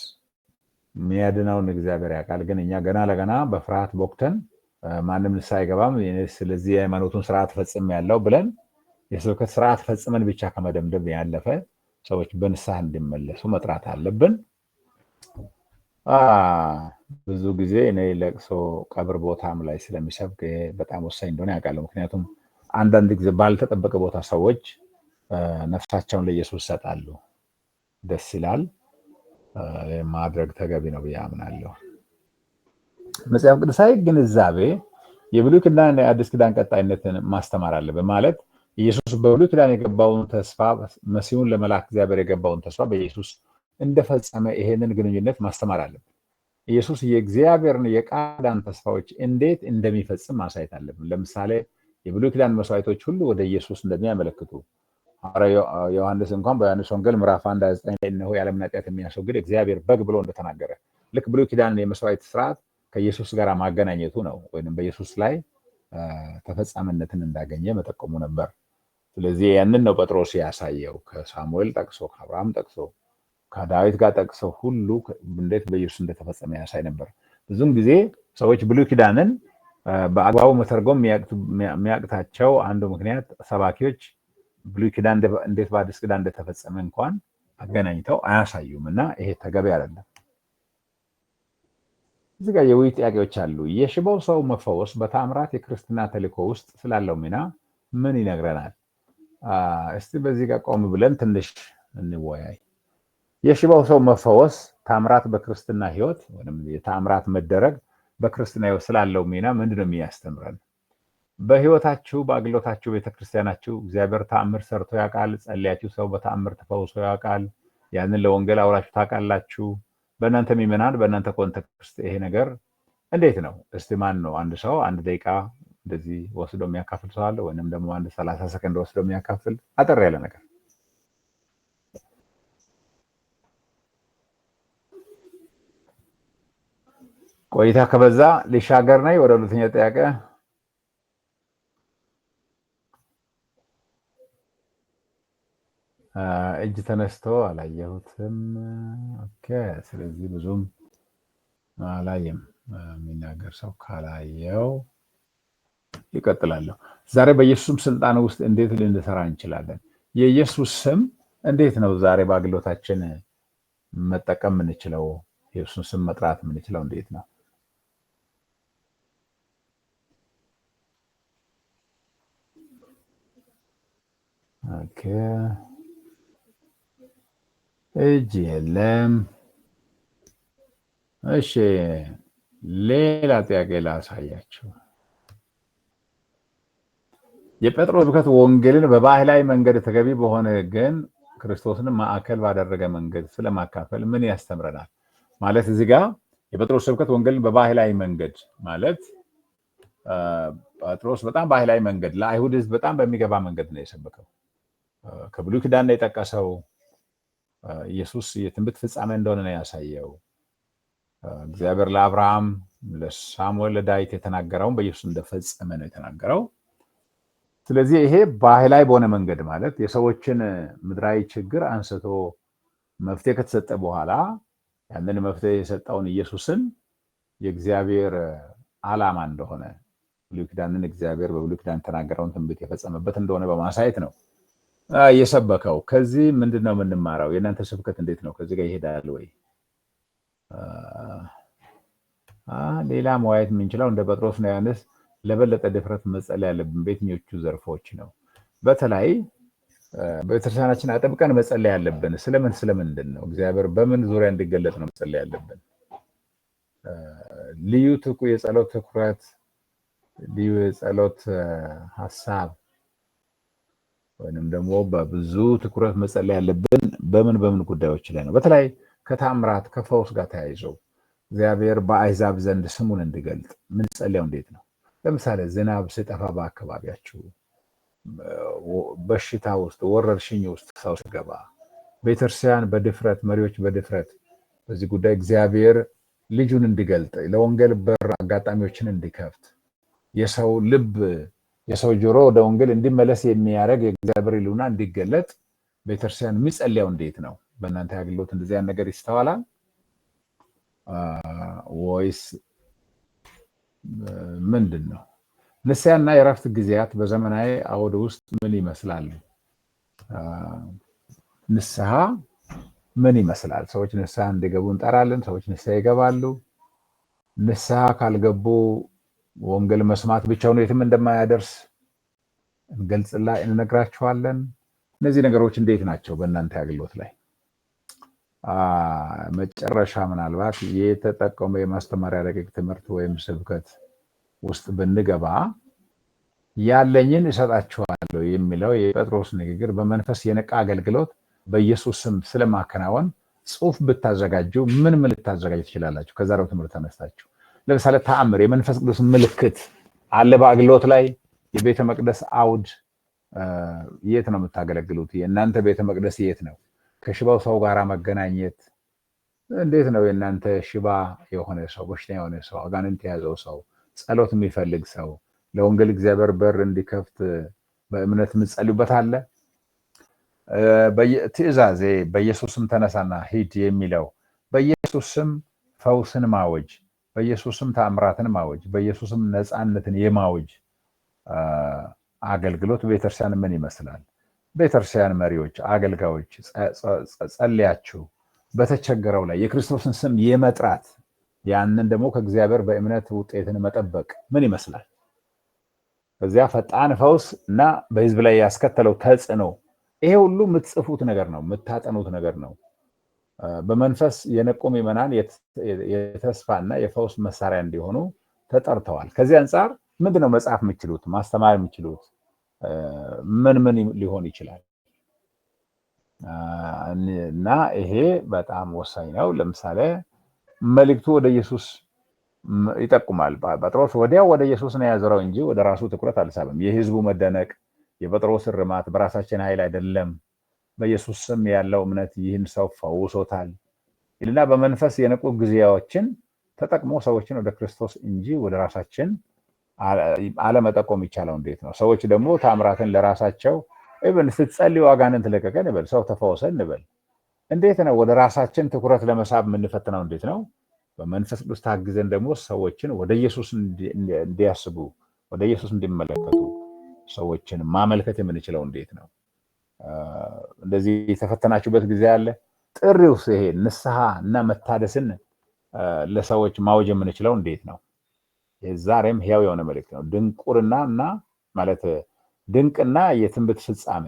የሚያድነውን እግዚአብሔር ያውቃል። ግን እኛ ገና ለገና በፍርሃት ቦክተን ማንም ንስሐ አይገባም፣ ስለዚህ የሃይማኖቱን ስርዓት ፈጽም ያለው ብለን የስብከት ስርዓት ፈጽመን ብቻ ከመደምደም ያለፈ ሰዎች በንስሐ እንዲመለሱ መጥራት አለብን። ብዙ ጊዜ እኔ ለቅሶ ቀብር ቦታም ላይ ስለሚሰብክ በጣም ወሳኝ እንደሆነ ያውቃለሁ። ምክንያቱም አንዳንድ ጊዜ ባልተጠበቀ ቦታ ሰዎች ነፍሳቸውን ለኢየሱስ ይሰጣሉ። ደስ ይላል። ማድረግ ተገቢ ነው ብዬ አምናለሁ። መጽሐፍ ቅዱሳዊ ግንዛቤ የብሉይ ኪዳን የአዲስ ኪዳን ቀጣይነትን ማስተማር አለብን። ማለት ኢየሱስ በብሉይ ኪዳን የገባውን ተስፋ፣ መሲሁን ለመላክ እግዚአብሔር የገባውን ተስፋ በኢየሱስ እንደፈጸመ ይሄንን ግንኙነት ማስተማር አለብን። ኢየሱስ የእግዚአብሔርን የቃል ተስፋዎች እንዴት እንደሚፈጽም ማሳየት አለብን። ለምሳሌ የብሉይ ኪዳን መስዋዕቶች ሁሉ ወደ ኢየሱስ እንደሚያመለክቱ ዮሐንስ እንኳን በዮሐንስ ወንጌል ምዕራፍ 1:29 ላይ እነሆ የዓለምን ኃጢአት የሚያስወግድ እግዚአብሔር በግ ብሎ እንደተናገረ ልክ ብሉይ ኪዳን የመስዋዕት ስርዓት ከኢየሱስ ጋር ማገናኘቱ ነው፣ ወይም በኢየሱስ ላይ ተፈጻሚነትን እንዳገኘ መጠቆሙ ነበር። ስለዚህ ያንን ነው ጴጥሮስ ያሳየው። ከሳሙኤል ጠቅሶ፣ ከአብርሃም ጠቅሶ፣ ከዳዊት ጋር ጠቅሶ ሁሉ እንዴት በኢየሱስ እንደተፈጸመ ያሳይ ነበር። ብዙም ጊዜ ሰዎች ብሉይ ኪዳንን በአግባቡ መተርጎም የሚያቅታቸው አንዱ ምክንያት ሰባኪዎች ብሉይ ኪዳን እንዴት በአዲስ ኪዳን እንደተፈጸመ እንኳን አገናኝተው አያሳዩም እና ይሄ ተገቢ አይደለም። እዚህ ጋር የውይይት ጥያቄዎች አሉ። የሽባው ሰው መፈወስ በተአምራት የክርስትና ተልእኮ ውስጥ ስላለው ሚና ምን ይነግረናል? እስቲ በዚህ ጋር ቆም ብለን ትንሽ እንወያይ። የሽባው ሰው መፈወስ ተአምራት በክርስትና ህይወት ወይም የተአምራት መደረግ በክርስትና ህይወት ስላለው ሚና ምንድነው የሚያስተምረን? በህይወታችሁ በአገልግሎታችሁ ቤተክርስቲያናችሁ እግዚአብሔር ተአምር ሰርቶ ያውቃል? ጸልያችሁ ሰው በተአምር ተፈውሶ ያውቃል? ያንን ለወንጌል አውራችሁ ታውቃላችሁ? በእናንተ ምዕመናን፣ በእናንተ ኮንቴክስት ይሄ ነገር እንዴት ነው? እስቲ ማን ነው አንድ ሰው አንድ ደቂቃ እንደዚህ ወስዶ የሚያካፍል ሰው አለ? ወይንም ደግሞ አንድ 30 ሰከንድ ወስዶ የሚያካፍል አጠር ያለ ነገር? ቆይታ ከበዛ ሊሻገር ነኝ ወደ ሁለተኛ ጥያቄ። እጅ ተነስቶ አላየሁትም። ኦኬ፣ ስለዚህ ብዙም አላየም። የሚናገር ሰው ካላየው ይቀጥላለሁ። ዛሬ በኢየሱስ ስልጣን ውስጥ እንዴት ልንሰራ እንችላለን? የኢየሱስ ስም እንዴት ነው ዛሬ በአገልግሎታችን መጠቀም የምንችለው? የኢየሱስን ስም መጥራት የምንችለው እንዴት ነው? ኦኬ፣ እጅ የለም። እሺ፣ ሌላ ጥያቄ ላሳያችሁ። የጴጥሮስ ስብከት ወንጌልን በባህላዊ መንገድ ተገቢ በሆነ ግን ክርስቶስን ማዕከል ባደረገ መንገድ ስለማካፈል ምን ያስተምረናል? ማለት እዚህ ጋር የጴጥሮስ ስብከት ወንጌልን በባህላዊ መንገድ ማለት ጴጥሮስ በጣም ባህላዊ መንገድ ለአይሁድ ሕዝብ በጣም በሚገባ መንገድ ነው የሰበከው። ከብሉይ ኪዳን ነው የጠቀሰው። ኢየሱስ የትንቢት ፍጻሜ እንደሆነ ነው ያሳየው። እግዚአብሔር ለአብርሃም፣ ለሳሙኤል፣ ለዳዊት የተናገረውን በኢየሱስ እንደፈጸመ ነው የተናገረው። ስለዚህ ይሄ ባህላዊ በሆነ መንገድ ማለት የሰዎችን ምድራዊ ችግር አንስቶ መፍትሄ ከተሰጠ በኋላ ያንን መፍትሄ የሰጠውን ኢየሱስን የእግዚአብሔር ዓላማ እንደሆነ ብሉይ ኪዳንን እግዚአብሔር በብሉይ ኪዳን የተናገረውን ትንቢት የፈጸመበት እንደሆነ በማሳየት ነው የሰበከው። ከዚህ ምንድነው የምንማረው? የእናንተ ስብከት እንዴት ነው? ከዚህ ጋር ይሄዳል ወይ? ሌላ መዋየት የምንችለው እንደ ጴጥሮስ ነው ያነስ ለበለጠ ድፍረት መጸለይ ያለብን በየትኞቹ ዘርፎች ነው? በተለይ በቤተክርስቲያናችን አጥብቀን መጸለይ ያለብን ስለምንድን ነው? እግዚአብሔር በምን ዙሪያ እንዲገለጥ ነው መጸለይ ያለብን? ልዩ የጸሎት ትኩረት፣ ልዩ የጸሎት ሐሳብ ወይንም ደግሞ በብዙ ትኩረት መጸለይ ያለብን በምን ጉዳዮች ላይ ነው? በተለይ ከተአምራት ከፈውስ ጋር ተያይዘው እግዚአብሔር በአሕዛብ ዘንድ ስሙን እንዲገልጥ ምን ጸልያው እንዴት ነው? ለምሳሌ ዝናብ ሲጠፋ በአካባቢያችሁ፣ በሽታ ውስጥ ወረርሽኝ ውስጥ ሰው ሲገባ፣ ቤተክርስቲያን በድፍረት መሪዎች በድፍረት በዚህ ጉዳይ እግዚአብሔር ልጁን እንዲገልጥ ለወንጌል በር አጋጣሚዎችን እንዲከፍት የሰው ልብ የሰው ጆሮ ወደ ወንጌል እንዲመለስ የሚያደርግ የእግዚአብሔር ሕልውና እንዲገለጥ ቤተክርስቲያን የሚጸልያው እንዴት ነው? በእናንተ አገልግሎት እንደዚህ አይነት ነገር ይስተዋላል ወይስ ምንድን ነው? ንስሐና የእረፍት ጊዜያት በዘመናዊ አውድ ውስጥ ምን ይመስላሉ? ንስሐ ምን ይመስላል? ሰዎች ንስሐ እንዲገቡ እንጠራለን። ሰዎች ንስሐ ይገባሉ። ንስሐ ካልገቡ ወንጌል መስማት ብቻውን የትም እንደማያደርስ እንነግራችኋለን። እነዚህ ነገሮች እንዴት ናቸው በእናንተ አገልግሎት ላይ? መጨረሻ ምናልባት የተጠቀመ የማስተማሪያ ረቂቅ ትምህርት ወይም ስብከት ውስጥ ብንገባ ያለኝን እሰጣችኋለሁ የሚለው የጴጥሮስ ንግግር በመንፈስ የነቃ አገልግሎት በኢየሱስ ስም ስለማከናወን ጽሑፍ ብታዘጋጁ ምን ልታዘጋጁ ትችላላችሁ? ከዛሬው ትምህርት ተነስታችሁ ለምሳሌ ተአምር፣ የመንፈስ ቅዱስ ምልክት አለ በአገልግሎት ላይ። የቤተ መቅደስ አውድ የት ነው የምታገለግሉት? የእናንተ ቤተ መቅደስ የት ነው? ከሽባው ሰው ጋር መገናኘት እንዴት ነው? የእናንተ ሽባ የሆነ ሰው፣ በሽተኛ የሆነ ሰው፣ አጋንንት የያዘው ሰው፣ ጸሎት የሚፈልግ ሰው ለወንጌል እግዚአብሔር በር እንዲከፍት በእምነት የምትጸልዩበት አለ? ትእዛዜ በኢየሱስም ተነሳና ሂድ የሚለው በኢየሱስም ፈውስን ማወጅ፣ በኢየሱስም ተአምራትን ማወጅ፣ በኢየሱስም ነፃነትን የማወጅ አገልግሎት ቤተክርስቲያን ምን ይመስላል? ቤተክርስቲያን መሪዎች፣ አገልጋዮች ጸልያችሁ በተቸገረው ላይ የክርስቶስን ስም የመጥራት ያንን ደግሞ ከእግዚአብሔር በእምነት ውጤትን መጠበቅ ምን ይመስላል? በዚያ ፈጣን ፈውስ እና በህዝብ ላይ ያስከተለው ተጽዕኖ፣ ይሄ ሁሉ የምትጽፉት ነገር ነው፣ የምታጠኑት ነገር ነው። በመንፈስ የነቁ ምዕመናን የተስፋና የፈውስ መሳሪያ እንዲሆኑ ተጠርተዋል። ከዚህ አንጻር ምንድነው መጽሐፍ የምችሉት ማስተማር የምችሉት ምን ሊሆን ይችላል? እና ይሄ በጣም ወሳኝ ነው። ለምሳሌ መልእክቱ ወደ ኢየሱስ ይጠቁማል። ጴጥሮስ ወዲያው ወደ ኢየሱስ ነው ያዘረው እንጂ ወደ ራሱ ትኩረት አልሳበም። የህዝቡ መደነቅ፣ የጴጥሮስ እርማት በራሳችን ኃይል አይደለም፣ በኢየሱስ ስም ያለው እምነት ይህን ሰው ፈውሶታል ይልና በመንፈስ የነቁ ጊዜያዎችን ተጠቅሞ ሰዎችን ወደ ክርስቶስ እንጂ ወደ ራሳችን አለመጠቆም ይቻለው እንዴት ነው? ሰዎች ደግሞ ታምራትን ለራሳቸው ኢቭን ስትጸልዩ አጋንንት ለቀቀ እንበል፣ ሰው ተፈወሰ እንበል፣ እንዴት ነው ወደ ራሳችን ትኩረት ለመሳብ የምንፈትነው? እንዴት ነው? በመንፈስ ቅዱስ ታግዘን ደግሞ ሰዎችን ወደ ኢየሱስ እንዲያስቡ፣ ወደ ኢየሱስ እንዲመለከቱ ሰዎችን ማመልከት የምንችለው እንዴት ነው? እንደዚህ የተፈተናችሁበት ጊዜ አለ? ጥሪው ይሄ ንስሐ እና መታደስን ለሰዎች ማወጅ የምንችለው እንዴት ነው? ዛሬም ሕያው የሆነ መልእክት ነው። ድንቁርና እና ማለት ድንቅና የትንቢት ፍጻሜ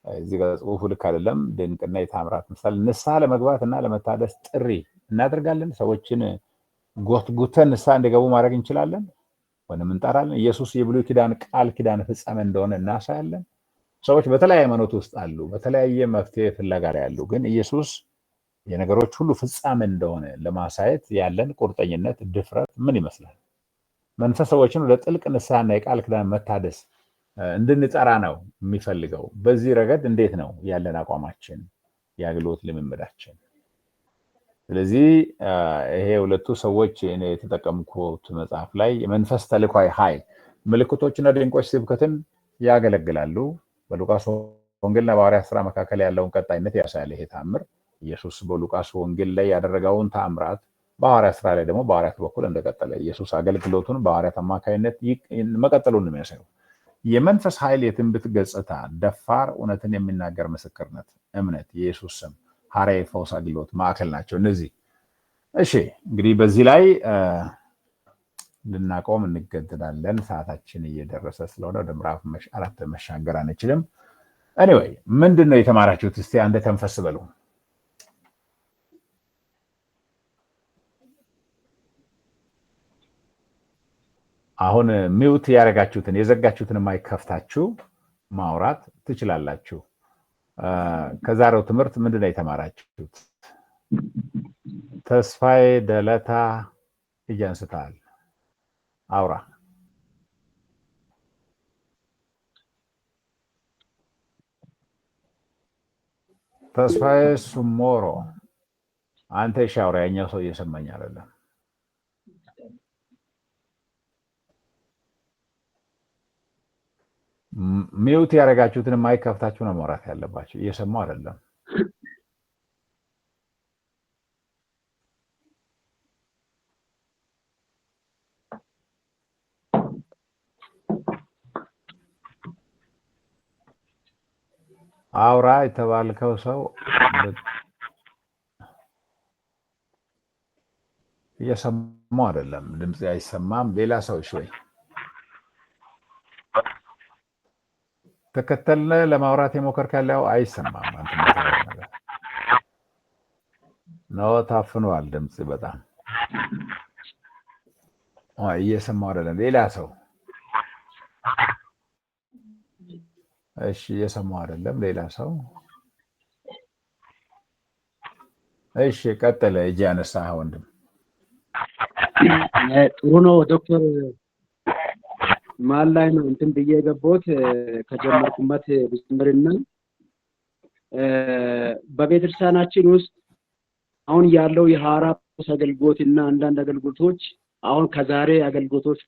እዚህ ጋር ጽሑፉ ልክ አይደለም። ድንቅና የታምራት ምሳሌ ንስሐ ለመግባት እና ለመታደስ ጥሪ እናደርጋለን። ሰዎችን ጎትጉተን ንስሐ እንዲገቡ ማድረግ እንችላለን ወይም እንጠራለን። ኢየሱስ የብሉይ ኪዳን ቃል ኪዳን ፍጻሜ እንደሆነ እናሳያለን። ሰዎች በተለያየ ሃይማኖት ውስጥ አሉ፣ በተለያየ መፍትሄ ፍለጋ ላይ ያሉ፣ ግን ኢየሱስ የነገሮች ሁሉ ፍጻሜ እንደሆነ ለማሳየት ያለን ቁርጠኝነት፣ ድፍረት ምን ይመስላል? መንፈስ ሰዎችን ወደ ጥልቅ ንስሐና የቃል ኪዳን መታደስ እንድንጠራ ነው የሚፈልገው። በዚህ ረገድ እንዴት ነው ያለን አቋማችን የአገልግሎት ልምምዳችን? ስለዚህ ይሄ ሁለቱ ሰዎች እኔ የተጠቀምኩት መጽሐፍ ላይ የመንፈስ ተልኳዊ ኃይል ምልክቶችና ድንቆች ስብከትን ያገለግላሉ። በሉቃስ ወንጌልና በሐዋርያት ሥራ መካከል ያለውን ቀጣይነት ያሳያል። ይሄ ተአምር ኢየሱስ በሉቃስ ወንጌል ላይ ያደረገውን ተአምራት በሐዋርያት ሥራ ላይ ደግሞ በሐዋርያት በኩል እንደቀጠለ ኢየሱስ አገልግሎቱን በሐዋርያት አማካይነት መቀጠሉን የሚያሳየው የመንፈስ ኃይል የትንቢት ገጽታ፣ ደፋር እውነትን የሚናገር ምስክርነት፣ እምነት፣ የኢየሱስ ስም፣ ሐዋርያዊ ፈውስ አገልግሎት ማዕከል ናቸው እነዚህ። እሺ እንግዲህ በዚህ ላይ ልናቆም እንገደዳለን። ሰዓታችን እየደረሰ ስለሆነ ወደ ምዕራፍ 4 መሻገር አንችልም። ኤኒዌይ ምንድነው የተማራችሁት? እስቲ አንድ ተንፈስ በሉ። አሁን ሚውት ያረጋችሁትን የዘጋችሁትን ማይከፍታችሁ ማውራት ትችላላችሁ። ከዛሬው ትምህርት ምንድነው የተማራችሁት? ተስፋዬ ደለታ እያንስታል አውራ። ተስፋዬ ሱሞሮ አንተ ሻውራ፣ ያኛው ሰው እየሰማኝ አይደለም። ሚውት ያረጋችሁትን ማይከፍታችሁ ነው ማውራት ያለባችሁ። እየሰማው አይደለም። አውራ የተባልከው ሰው እየሰማው አይደለም። ድምጽ አይሰማም። ሌላ ሰው እሺ ወይ ተከተልነ ለማውራት የሞከር ካለው አይሰማም። አንተ ነገር ነው ታፍኗል ድምጽ በጣም እየሰማው አይደለም። ሌላ ሰው እሺ እየሰማው አይደለም። ሌላ ሰው እሺ ቀጥለ። እጅ ያነሳ ወንድም ጥሩ ነው ዶክተር። ማን ላይ ነው እንትን ብዬ የገባሁት ከጀመርኩበት ብስምርና በቤተክርስቲያናችን ውስጥ አሁን ያለው የሐዋርያት አገልግሎትና አንዳንድ አገልግሎቶች አሁን ከዛሬ አገልግሎቶች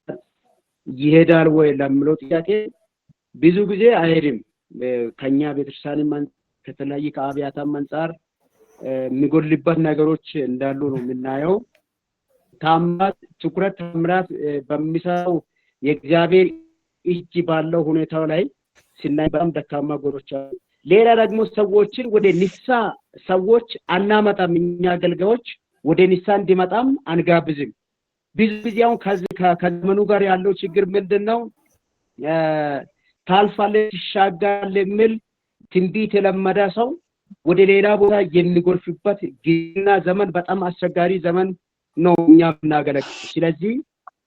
ይሄዳል ወይ ለምለው ጥያቄ ብዙ ጊዜ አይሄድም። ከኛ ቤተክርስቲያንም ከተለያየ ከአብያታም አንፃር የሚጎልበት ነገሮች እንዳሉ ነው የምናየው። ታምራት ትኩረት ታምራት በሚሰራው የእግዚአብሔር እጅ ባለው ሁኔታው ላይ ሲናይ በጣም ደካማ ጎኖች አሉ። ሌላ ደግሞ ሰዎችን ወደ ንስሐ ሰዎች አናመጣም። እኛ አገልጋዮች ወደ ንስሐ እንዲመጣም አንጋብዝም። ብዙ ጊዜ አሁን ከዘመኑ ጋር ያለው ችግር ምንድነው? ታልፋለህ ትሻገራለህ የሚል ትንቢት የለመደ ሰው ወደ ሌላ ቦታ የሚጎርፍበት ጊዜና ዘመን በጣም አስቸጋሪ ዘመን ነው እኛ የምናገለግለው። ስለዚህ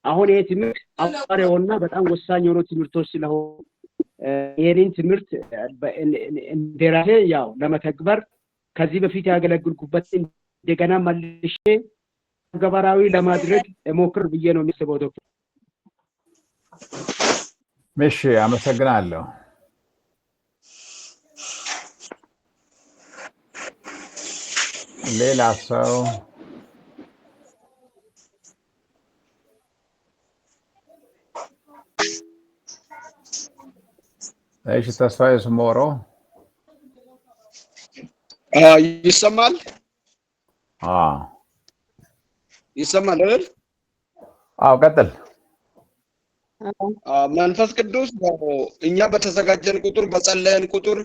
አሁን ይሄ ትምህርት አቋራጭና በጣም ወሳኝ የሆኑ ትምህርቶች ስለሆኑ ይሄንን ትምህርት እንደራሴ ያው ለመተግበር ከዚህ በፊት ያገለግልኩበት እንደገና መልሼ ገበራዊ ለማድረግ ሞክር ብዬ ነው የሚስበው ዶክተር። እሺ አመሰግናለሁ። ሌላ ሰው እሺ ተስፋዬ ሱሞሮ ይሰማል? ይሰማል አይደል? ቀጥል። መንፈስ ቅዱስ እኛ በተዘጋጀን ቁጥር በጸለየን ቁጥር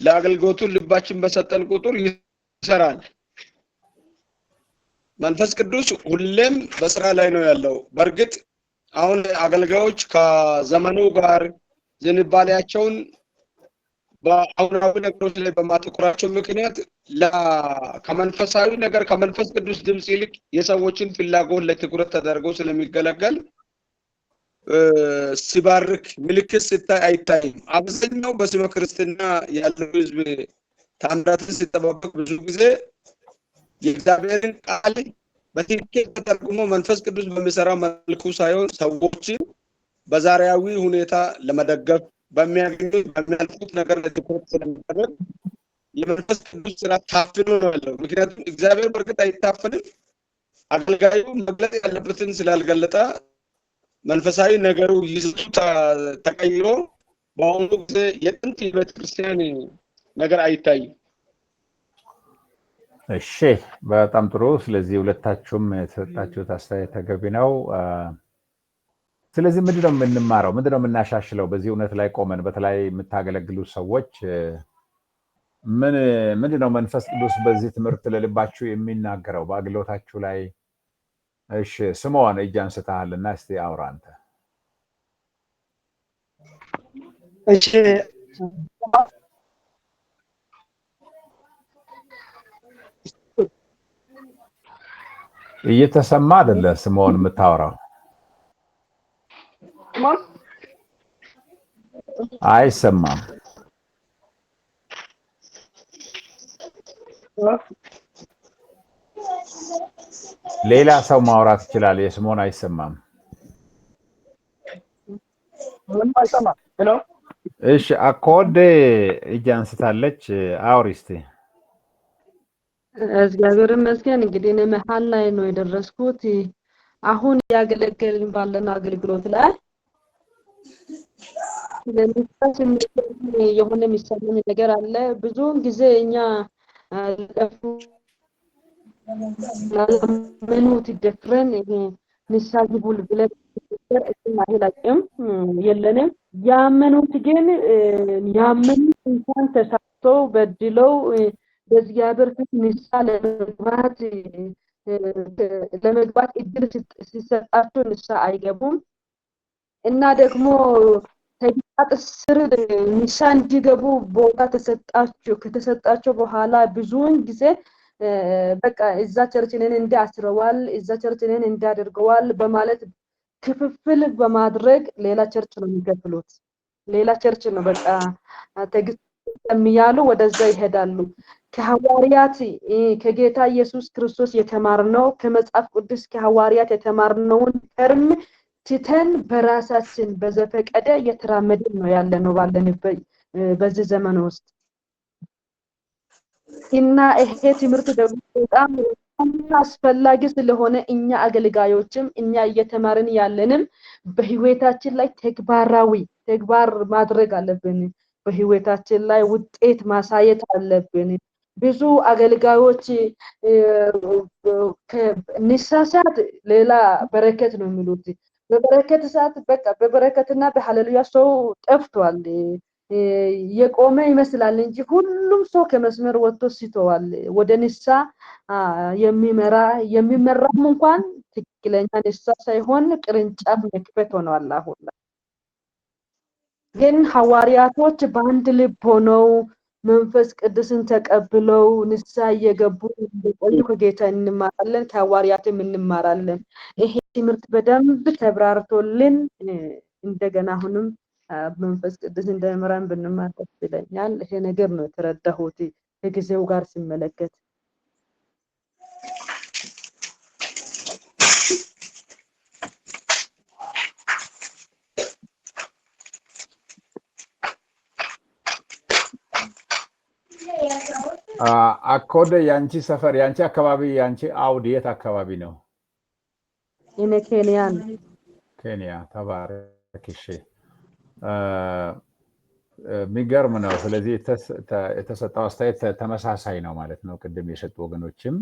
ለአገልግሎቱ ልባችን በሰጠን ቁጥር ይሰራል። መንፈስ ቅዱስ ሁሌም በስራ ላይ ነው ያለው። በርግጥ አሁን አገልጋዮች ከዘመኑ ጋር ዝንባሌያቸውን በአሁናዊ ነገሮች ላይ በማተኮራቸው ምክንያት ከመንፈሳዊ ነገር ከመንፈስ ቅዱስ ድምጽ ይልቅ የሰዎችን ፍላጎት ላይ ትኩረት ተደርገው ስለሚገለገል ሲባርክ ምልክት ሲታይ አይታይም። አብዛኛው በስመ ክርስትና ያለው ህዝብ ታምራትን ሲጠባበቅ ብዙ ጊዜ የእግዚአብሔርን ቃል በትክክል ተተርጉሞ መንፈስ ቅዱስ በሚሰራ መልኩ ሳይሆን ሰዎችን በዛሬያዊ ሁኔታ ለመደገፍ በሚያገኙት በሚያልፉት ነገር ለትኩረት ስለሚደረግ የመንፈስ ቅዱስ ስራ ታፍኖ ነው ያለው። ምክንያቱም እግዚአብሔር በእርግጥ አይታፈንም። አገልጋዩ መግለጥ ያለበትን ስላልገለጠ መንፈሳዊ ነገሩ ይዘቱ ተቀይሮ በአሁኑ ጊዜ የጥንት የቤተክርስቲያን ነገር አይታይም። እሺ በጣም ጥሩ። ስለዚህ ሁለታችሁም የተሰጣችሁት አስተያየት ተገቢ ነው። ስለዚህ ምንድነው የምንማረው? ምንድነው የምናሻሽለው? በዚህ እውነት ላይ ቆመን በተለይ የምታገለግሉ ሰዎች ምንድነው መንፈስ ቅዱስ በዚህ ትምህርት ለልባችሁ የሚናገረው በአገልግሎታችሁ ላይ? እሺ ስምዖን እጅ አንስተሃልና እስቲ አውራ አንተ። እሺ እየተሰማ አይደለ ስምዖን የምታወራው? አይሰማም። ሌላ ሰው ማውራት ይችላል። የስምዖን አይሰማም። እሺ አኮዴ እጅ አንስታለች። አውሪ እስቲ። እግዚአብሔር ይመስገን። እንግዲህ እኔ መሀል ላይ ነው የደረስኩት። አሁን ያገለገልን ባለን አገልግሎት ላይ ለምሳሌ የሆነ የሚሰማኝ ነገር አለ። ብዙውን ጊዜ እኛ ምኑት ደፍረን ንስሐ ግቡ ብለን ማህላጭም የለንም። ያመኑት ግን ያመኑት እንኳን ተሳስተው በድለው በእግዚአብሔር ፊት ንስሐ ለመግባት እድል ሲሰጣቸው ንስሐ አይገቡም እና ደግሞ ተግባጥ ስር ንስሐ እንዲገቡ ቦታ ከተሰጣቸው በኋላ ብዙውን ጊዜ በቃ እዛ ቸርችንን እንዲያስረዋል እዛ ቸርችንን እንዲያደርገዋል በማለት ክፍፍል በማድረግ ሌላ ቸርች ነው የሚከፍሉት። ሌላ ቸርች ነው በቃ የሚያሉ ወደዛ ይሄዳሉ። ከሐዋርያት ከጌታ ኢየሱስ ክርስቶስ የተማርነው ከመጽሐፍ ቅዱስ ከሐዋርያት የተማርነውን ተርም ትተን በራሳችን በዘፈቀደ እየተራመድን ነው ያለነው ባለንበት በዚህ ዘመን ውስጥ እና ይሄ ትምህርት ደግሞ በጣም አስፈላጊ ስለሆነ እኛ አገልጋዮችም እኛ እየተማርን ያለንም በህይወታችን ላይ ተግባር ማድረግ አለብን። በህይወታችን ላይ ውጤት ማሳየት አለብን። ብዙ አገልጋዮች ንስሐ ሰዓት ሌላ በረከት ነው የሚሉት። በበረከት ሰዓት በቃ በበረከትና በሃሌሉያ ሰው ጠፍቷል። የቆመ ይመስላል እንጂ ሁሉም ሰው ከመስመር ወጥቶ ሲተዋል። ወደ ንስሐ የሚመራም እንኳን ትክክለኛ ንስሐ ሳይሆን ቅርንጫፍ መክፈት ሆነዋል። አሁን ግን ሐዋርያቶች በአንድ ልብ ሆነው መንፈስ ቅዱስን ተቀብለው ንስሐ እየገቡ እንደቆዩ ከጌታ እንማራለን፣ ከሐዋርያትም እንማራለን። ይሄ ትምህርት በደንብ ተብራርቶልን እንደገና አሁንም መንፈስ ቅዱስ እንደመራን ብንማር ደስ ይለኛል። ይሄ ነገር ነው የተረዳሁት ከጊዜው ጋር ሲመለከት። አኮደ ያንቺ ሰፈር ያንቺ አካባቢ ያንቺ አውድ የት አካባቢ ነው? እኔ ኬንያን ኬንያ። ተባረክሽ። የሚገርም ነው። ስለዚህ የተሰጠው አስተያየት ተመሳሳይ ነው ማለት ነው። ቅድም የሰጡ ወገኖችም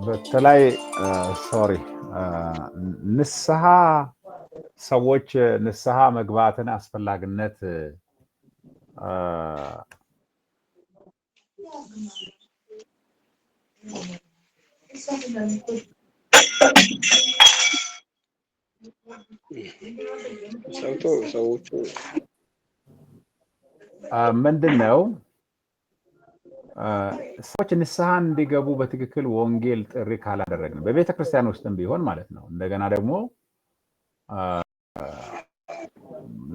በተለይ ንስሐ ሰዎች ንስሐ መግባትን አስፈላጊነት ምንድን ነው? ሰዎች ንስሐ እንዲገቡ በትክክል ወንጌል ጥሪ ካላደረግን በቤተ ክርስቲያን ውስጥም ቢሆን ማለት ነው። እንደገና ደግሞ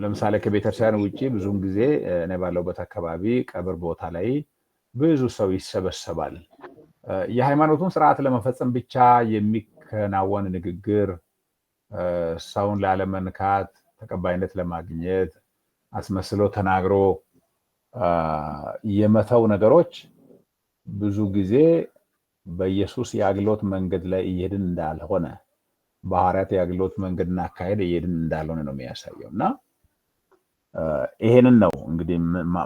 ለምሳሌ ከቤተክርስቲያን ውጪ ብዙውን ጊዜ እኔ ባለሁበት አካባቢ ቀብር ቦታ ላይ ብዙ ሰው ይሰበሰባል። የሃይማኖቱን ስርዓት ለመፈጸም ብቻ የሚከናወን ንግግር ሰውን ላለመንካት ተቀባይነት ለማግኘት አስመስሎ ተናግሮ የመተው ነገሮች ብዙ ጊዜ በኢየሱስ የአገልግሎት መንገድ ላይ እየሄድን እንዳልሆነ በሐዋርያት የአገልግሎት መንገድና አካሄድ እየሄድን እንዳልሆነ ነው የሚያሳየውና ይሄንን ነው እንግዲህ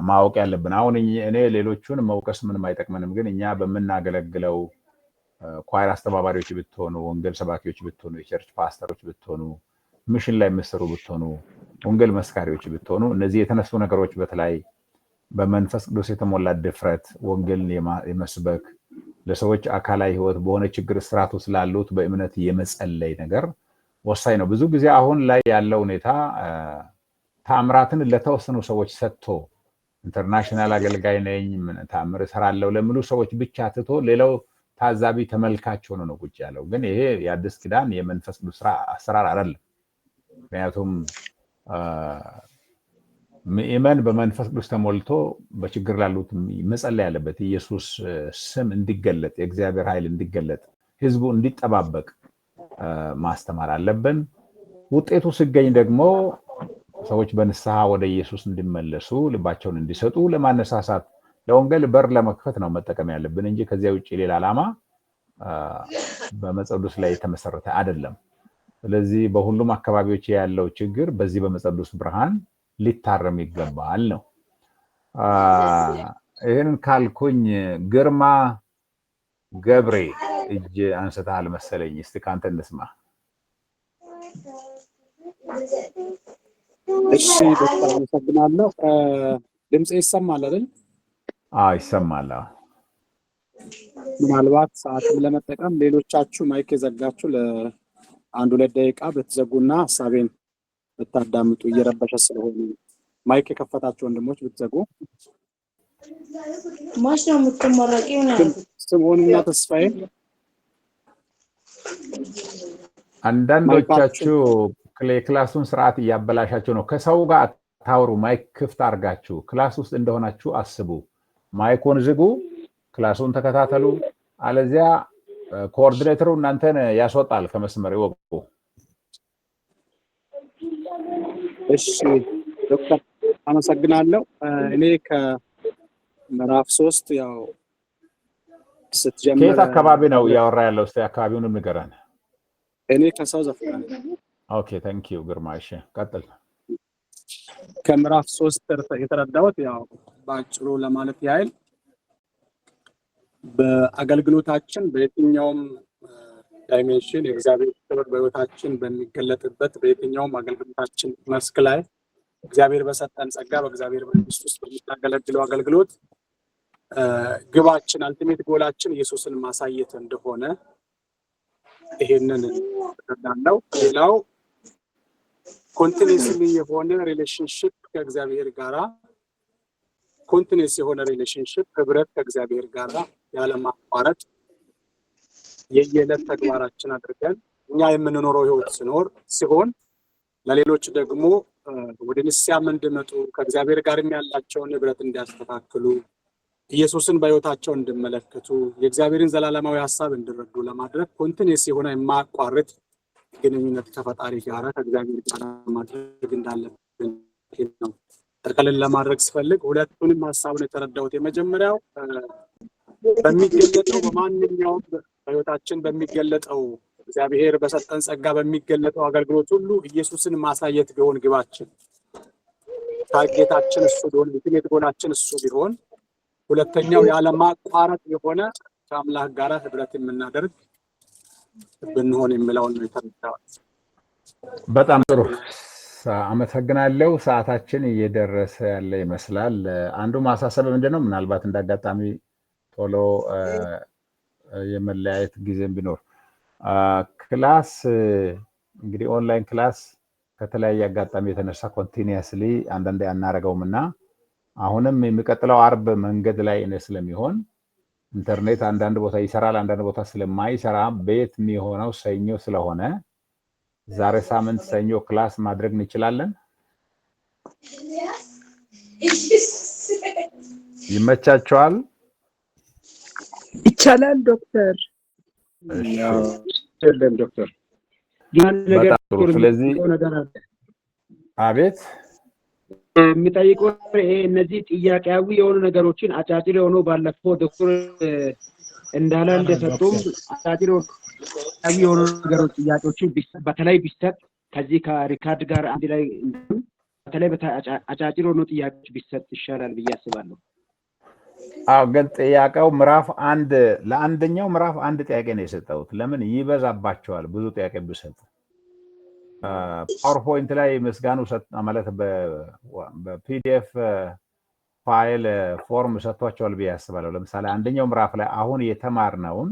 ማወቅ ያለብን። አሁን እኔ ሌሎቹን መውቀስ ምንም አይጠቅመንም፣ ግን እኛ በመናገለግለው ኳይር አስተባባሪዎች ብትሆኑ፣ ወንጌል ሰባኪዎች ብትሆኑ፣ የቸርች ፓስተሮች ብትሆኑ፣ ሚሽን ላይ መስሩ ብትሆኑ፣ ወንጌል መስካሪዎች ብትሆኑ እነዚህ የተነሱ ነገሮች በተለይ በመንፈስ ቅዱስ የተሞላ ድፍረት ወንጌልን የመስበክ ለሰዎች አካላዊ ህይወት በሆነ ችግር ስራቱ ስላሉት በእምነት የመጸለይ ነገር ወሳኝ ነው። ብዙ ጊዜ አሁን ላይ ያለው ሁኔታ ታምራትን ለተወሰኑ ሰዎች ሰጥቶ ኢንተርናሽናል አገልጋይ ነኝ ታምር እሰራለሁ ለሚሉ ሰዎች ብቻ ትቶ ሌላው ታዛቢ ተመልካች ሆኖ ነው ቁጭ ያለው። ግን ይሄ የአዲስ ኪዳን የመንፈስ ቅዱስ አሰራር አይደለም። ምክንያቱም ምእመን በመንፈስ ቅዱስ ተሞልቶ በችግር ላሉት መጸለይ ያለበት ኢየሱስ ስም እንዲገለጥ የእግዚአብሔር ኃይል እንዲገለጥ ህዝቡ እንዲጠባበቅ ማስተማር አለብን። ውጤቱ ሲገኝ ደግሞ ሰዎች በንስሐ ወደ ኢየሱስ እንዲመለሱ ልባቸውን እንዲሰጡ ለማነሳሳት ለወንጌል በር ለመክፈት ነው መጠቀም ያለብን እንጂ ከዚያ ውጪ ሌላ ዓላማ በመጽሐፍ ቅዱስ ላይ የተመሰረተ አይደለም። ስለዚህ በሁሉም አካባቢዎች ያለው ችግር በዚህ በመጽሐፍ ቅዱስ ብርሃን ሊታረም ይገባል ነው። ይሄንን ካልኩኝ ግርማ ገብሬ እጅ አንስተሃል መሰለኝ። እስቲ ካንተ እንስማ። እሺ በጣም አመሰግናለሁ። ድምጼ ይሰማል አይደል? ይሰማል። ምናልባት ሰዓትን ለመጠቀም ሌሎቻችሁ ማይክ የዘጋችሁ ለአንድ 2 ደቂቃ ብትዘጉና ሐሳቤን ብታዳምጡ እየረበሸ ስለሆነ ማይክ የከፈታችሁ ወንድሞች ብትዘጉ። ማሽ ነው የምትመረቂው ነው ስምዖንና ተስፋዬ። አንዳንዶቻችሁ ክላሱን ስርዓት እያበላሻችሁ ነው። ከሰው ጋር ታውሩ። ማይክ ክፍት አድርጋችሁ ክላስ ውስጥ እንደሆናችሁ አስቡ። ማይኩን ዝጉ፣ ክላሱን ተከታተሉ። አለዚያ ኮኦርዲኔተሩ እናንተን ያስወጣል ከመስመር ይወቁ። እሺ ዶክተር አመሰግናለሁ። እኔ ከምዕራፍ 3 ያው ስትጀምር ከየት አካባቢ ነው ያወራ ያለው? እስቲ አካባቢውንም ንገረን። እኔ ከሳውዝ አፍሪካ ነኝ። ኦኬ ታንክ ዩ ግርማ። እሺ ቀጥል። ከምዕራፍ 3 የተረዳሁት ያው ባጭሩ ለማለት ያህል በአገልግሎታችን በየትኛውም ዳይሜንሽን የእግዚአብሔር ክብር በህይወታችን በሚገለጥበት በየትኛውም አገልግሎታችን መስክ ላይ እግዚአብሔር በሰጠን ጸጋ በእግዚአብሔር መንግስት ውስጥ በምናገለግለው አገልግሎት ግባችን አልቲሜት ጎላችን ኢየሱስን ማሳየት እንደሆነ ይሄንን ተረዳለው። ሌላው ኮንቲኒየስሊ የሆነ ሪሌሽንሺፕ ከእግዚአብሔር ጋራ ኮንቲኒየስ የሆነ ሪሌሽንሺፕ ህብረት ከእግዚአብሔር ጋራ ያለማቋረጥ የየዕለት ተግባራችን አድርገን እኛ የምንኖረው ህይወት ሲሆን ለሌሎች ደግሞ ወደ ንስሐም እንዲመጡ ከእግዚአብሔር ጋርም ያላቸውን ህብረት እንዲያስተካክሉ ኢየሱስን በህይወታቸው እንዲመለከቱ የእግዚአብሔርን ዘላለማዊ ሐሳብ እንዲረዱ ለማድረግ ኮንቲኒየስ የሆነ የማያቋርጥ ግንኙነት ከፈጣሪ ጋር ከእግዚአብሔር ጋር ማድረግ እንዳለብን ነው። ጠቅልል ለማድረግ ስፈልግ ሁለቱንም ሐሳቡን የተረዳሁት የመጀመሪያው በሚገለጠው በማንኛውም በህይወታችን በሚገለጠው እግዚአብሔር በሰጠን ጸጋ በሚገለጠው አገልግሎት ሁሉ ኢየሱስን ማሳየት ቢሆን ግባችን፣ ታርጌታችን እሱ ቢሆን፣ የትሜት ጎላችን እሱ ቢሆን፣ ሁለተኛው ያለማቋረጥ የሆነ ከአምላክ ጋር ህብረት የምናደርግ ብንሆን የሚለውን ነው የተረዳሁት። በጣም ጥሩ አመሰግናለሁ። ሰዓታችን እየደረሰ ያለ ይመስላል። አንዱ ማሳሰብ ምንድነው ምናልባት እንዳጋጣሚ ቶሎ የመለያየት ጊዜም ቢኖር ክላስ እንግዲህ ኦንላይን ክላስ ከተለያየ አጋጣሚ የተነሳ ኮንቲኒየስሊ አንዳንዴ አናረገውምና አሁንም የሚቀጥለው አርብ መንገድ ላይ ስለሚሆን ኢንተርኔት አንዳንድ ቦታ ይሰራል፣ አንዳንድ ቦታ ስለማይሰራ ቤት የሚሆነው ሰኞ ስለሆነ ዛሬ ሳምንት ሰኞ ክላስ ማድረግ እንችላለን። ይመቻችኋል? ይቻላል ዶክተር? የለም ዶክተር ያን ነገር በጣም ጥሩ። ስለዚህ ነገር አለ አቤት የሚጠይቀው ይሄ እነዚህ ጥያቄያዊ የሆኑ ነገሮችን አጫጭር የሆኑ ባለፈው ዶክተር እንዳለ እንደሰጡም አጫጭር የሆኑ ነገሮች ጥያቄዎችን በተለይ ቢሰጥ ከዚህ ከሪካርድ ጋር አንድ ላይ በተለይ አጫጭር የሆኑ ጥያቄዎች ቢሰጥ ይሻላል ብዬ አስባለሁ። አዎ ግን ጥያቄው ምዕራፍ አንድ ለአንደኛው ምዕራፍ አንድ ጥያቄ ነው የሰጠሁት። ለምን ይበዛባቸዋል ብዙ ጥያቄ ብሰጥ። ፓወርፖይንት ላይ ምስጋኑ ማለት በፒዲኤፍ ፋይል ፎርም ሰጥቷቸዋል ብዬ አስባለሁ። ለምሳሌ አንደኛው ምዕራፍ ላይ አሁን የተማርነውን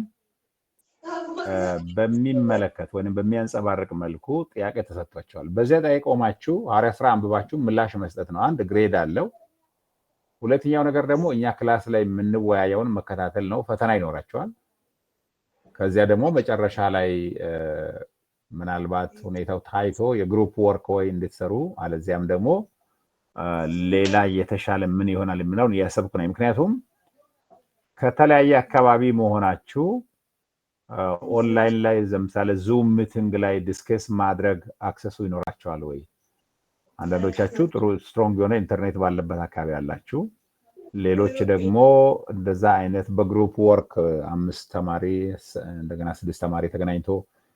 በሚመለከት ወይም በሚያንጸባርቅ መልኩ ጥያቄ ተሰጥቷቸዋል። በዚያ ላይ ቆማችሁ ሐዋርያት ሥራ አንብባችሁ ምላሽ መስጠት ነው። አንድ ግሬድ አለው። ሁለተኛው ነገር ደግሞ እኛ ክላስ ላይ የምንወያየውን መከታተል ነው። ፈተና ይኖራቸዋል። ከዚያ ደግሞ መጨረሻ ላይ ምናልባት ሁኔታው ታይቶ የግሩፕ ወርክ ወይ እንድትሰሩ አለዚያም ደግሞ ሌላ የተሻለ ምን ይሆናል የሚለውን እያሰብኩ ነው። ምክንያቱም ከተለያየ አካባቢ መሆናችሁ ኦንላይን ላይ ለምሳሌ ዙም ሚቲንግ ላይ ዲስከስ ማድረግ አክሰሱ ይኖራቸዋል ወይ? አንዳንዶቻችሁ ጥሩ ስትሮንግ የሆነ ኢንተርኔት ባለበት አካባቢ ያላችሁ፣ ሌሎች ደግሞ እንደዛ አይነት በግሩፕ ወርክ 5 ተማሪ እንደገና 6 ተማሪ ተገናኝቶ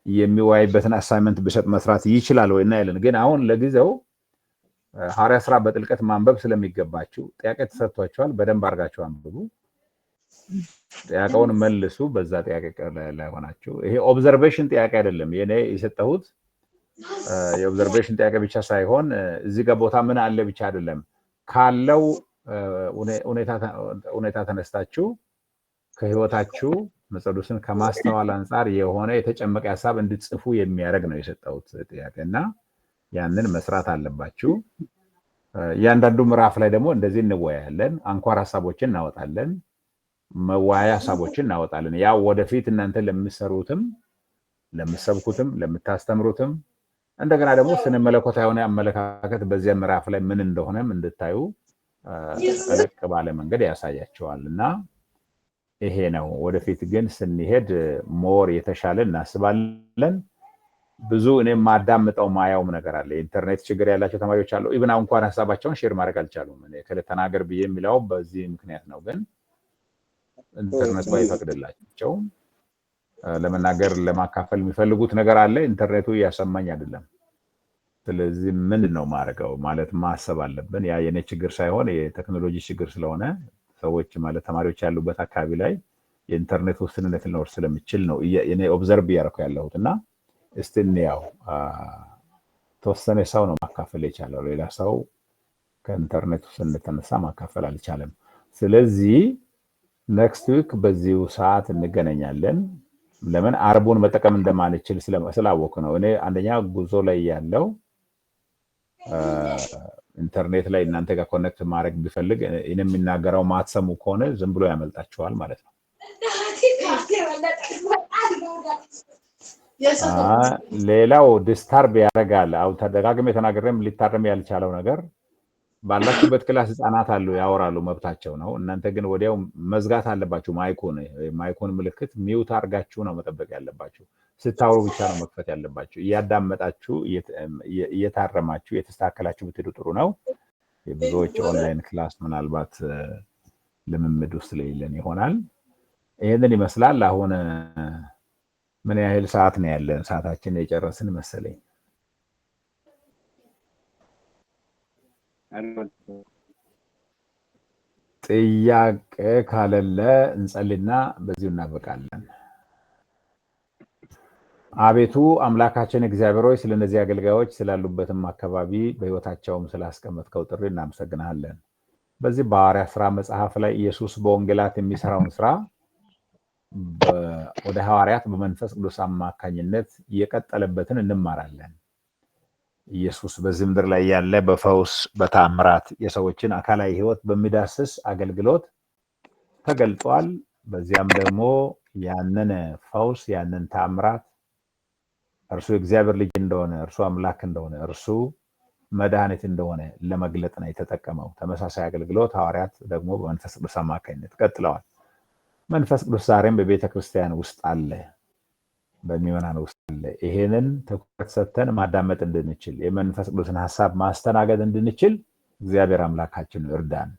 የሚወያይበትን አሳይመንት ብሰጥ መስራት ይችላል ወይ እና ያለን። ግን አሁን ለጊዜው ሐዋርያት ሥራ በጥልቀት ማንበብ ስለሚገባችሁ ጥያቄ ተሰጥቷቸዋል። በደንብ አድርጋችሁ አንብቡ፣ ጥያቄውን መልሱ። በዛ ጥያቄ ላይ ሆናችሁ ይሄ ኦብዘርቬሽን ጥያቄ አይደለም የኔ የሰጠሁት። የኦብዘርቬሽን ጥያቄ ብቻ ሳይሆን እዚህ ጋር ቦታ ምን አለ ብቻ አይደለም፣ ካለው ሁኔታ ተነስታችሁ ከህይወታችሁ መጽሐፍን ከማስተዋል አንፃር የሆነ የተጨመቀ ሐሳብ እንድትጽፉ የሚያደርግ ነው የሰጠሁት ጥያቄ እና ያንን መስራት አለባችሁ። እያንዳንዱ ምዕራፍ ላይ ደግሞ እንደዚህ እንወያያለን፣ አንኳር ሐሳቦችን እናወጣለን፣ መወያያ ሐሳቦችን እናወጣለን። ያው ወደፊት እናንተ ለምትሰሩትም ለምትሰብኩትም ለምታስተምሩትም እንደገና ደግሞ ስነ መለኮታዊ የሆነ አመለካከት በዚያ ምዕራፍ ላይ ምን እንደሆነም እንድታዩ ጠለቅ ባለ መንገድ ያሳያቸዋል እና ይሄ ነው። ወደፊት ግን ስንሄድ ሞር የተሻለ እናስባለን። ብዙ እኔም ማዳምጠው ማያውም ነገር አለ። ኢንተርኔት ችግር ያላቸው ተማሪዎች አሉ። ኢቭን እንኳን ሐሳባቸውን ሼር ማድረግ አልቻሉም። እኔ ከተናገር ብዬ የሚለው በዚህ ምክንያት ነው። ግን ኢንተርኔቱ አይፈቅድላቸውም። ለመናገር ለማካፈል የሚፈልጉት ነገር አለ፣ ኢንተርኔቱ እያሰማኝ አይደለም። ስለዚህ ምንድን ነው ማድረገው ማለት ማሰብ አለብን። ያ የኔ ችግር ሳይሆን የቴክኖሎጂ ችግር ስለሆነ ሰዎች ማለት ተማሪዎች ያሉበት አካባቢ ላይ የኢንተርኔት ውስንነት ሊኖር ስለሚችል ነው እኔ ኦብዘርቭ እያደረኩ ያለሁት እና እስቲ እንያው ተወሰነ ሰው ነው ማካፈል የቻለው፣ ሌላ ሰው ከኢንተርኔት ውስንነት ተነሳ ማካፈል አልቻለም። ስለዚህ ኔክስት ዊክ በዚሁ ሰዓት እንገናኛለን። ለምን አርቡን መጠቀም እንደማንችል ስላወኩ ነው። እኔ አንደኛ ጉዞ ላይ ያለው ኢንተርኔት ላይ እናንተ ጋር ኮኔክት ማድረግ ቢፈልግ እኔ የሚናገረው ማትሰሙ ከሆነ ዝም ብሎ ያመልጣችኋል ማለት ነው። ሌላው ዲስታርብ ያደርጋል። አሁን ተደጋግሜ ተናግሬም ሊታረም ያልቻለው ነገር ባላችሁበት ክላስ ህፃናት አሉ፣ ያወራሉ፣ መብታቸው ነው። እናንተ ግን ወዲያው መዝጋት አለባችሁ። ማይኩን ምልክት ሚውት አድርጋችሁ ነው መጠበቅ ያለባችሁ። ስታወሩ ብቻ ነው መክፈት ያለባችሁ። እያዳመጣችሁ እየታረማችሁ የተስተካከላችሁ ብትሄዱ ጥሩ ነው። የብዙዎች ኦንላይን ክላስ ምናልባት ልምምድ ውስጥ ስለሌለን ይሆናል። ይሄንን ይመስላል። አሁን ምን ያህል ሰዓት ነው ያለን? ሰዓታችን የጨረስን መሰለኝ። ጥያቄ ካለለ እንጸልና በዚሁ እናበቃለን። አቤቱ አምላካችን እግዚአብሔር ሆይ ስለነዚህ አገልጋዮች ስላሉበትም አካባቢ በህይወታቸውም ስላስቀመጥከው ጥሪ እናመሰግናለን። በዚህ በሐዋርያት ሥራ መጽሐፍ ላይ ኢየሱስ በወንጌላት የሚሰራውን ስራ ወደ ሐዋርያት በመንፈስ ቅዱስ አማካኝነት የቀጠለበትን እንማራለን። ኢየሱስ በዚህ ምድር ላይ ያለ በፈውስ በተአምራት የሰዎችን አካላዊ ህይወት በሚዳስስ አገልግሎት ተገልጧል። በዚያም ደግሞ ያንን ፈውስ ያንን ተአምራት እርሱ የእግዚአብሔር ልጅ እንደሆነ እርሱ አምላክ እንደሆነ እርሱ መድኃኒት እንደሆነ ለመግለጥ ነው የተጠቀመው። ተመሳሳይ አገልግሎት ሐዋርያት ደግሞ በመንፈስ ቅዱስ አማካኝነት ቀጥለዋል። መንፈስ ቅዱስ ዛሬም በቤተ ክርስቲያን ውስጥ አለ፣ በሚመናን ውስጥ አለ። ይሄንን ትኩረት ሰጥተን ማዳመጥ እንድንችል የመንፈስ ቅዱስን ሐሳብ ማስተናገድ እንድንችል እግዚአብሔር አምላካችን እርዳን።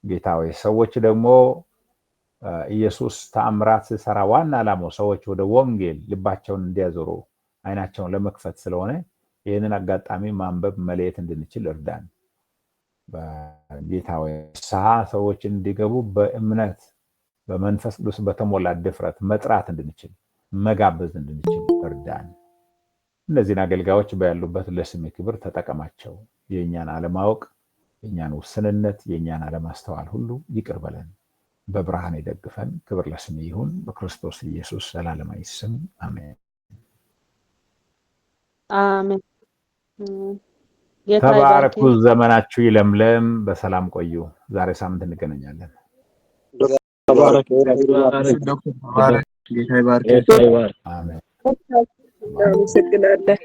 ጌታ ሆይ ሰዎች ደግሞ ኢየሱስ ተአምራት ሲሰራ ዋና ዓላማው ሰዎች ወደ ወንጌል ልባቸውን እንዲያዞሩ አይናቸውን ለመክፈት ስለሆነ ይህንን አጋጣሚ ማንበብ መለየት እንድንችል እርዳን። በጌታ ሆይ ሰዎች እንዲገቡ በእምነት በመንፈስ ቅዱስ በተሞላ ድፍረት መጥራት እንድንችል መጋበዝ እንድንችል እርዳን። እነዚህን አገልጋዮች ባሉበት ለስም ክብር ተጠቀማቸው። የኛን አለማወቅ፣ የኛን ውስንነት፣ የኛን አለማስተዋል ሁሉ ይቅር በለን። በብርሃን ይደግፈን። ክብር ለስም ይሁን በክርስቶስ ኢየሱስ ዘላለማዊ ስም አሜን። አሜን። ተባረኩ። ዘመናችሁ ይለምለም። በሰላም ቆዩ። ዛሬ ሳምንት እንገናኛለን። ተባረክ። ጌታ ይባርክ። አሜን። እናመሰግናለን።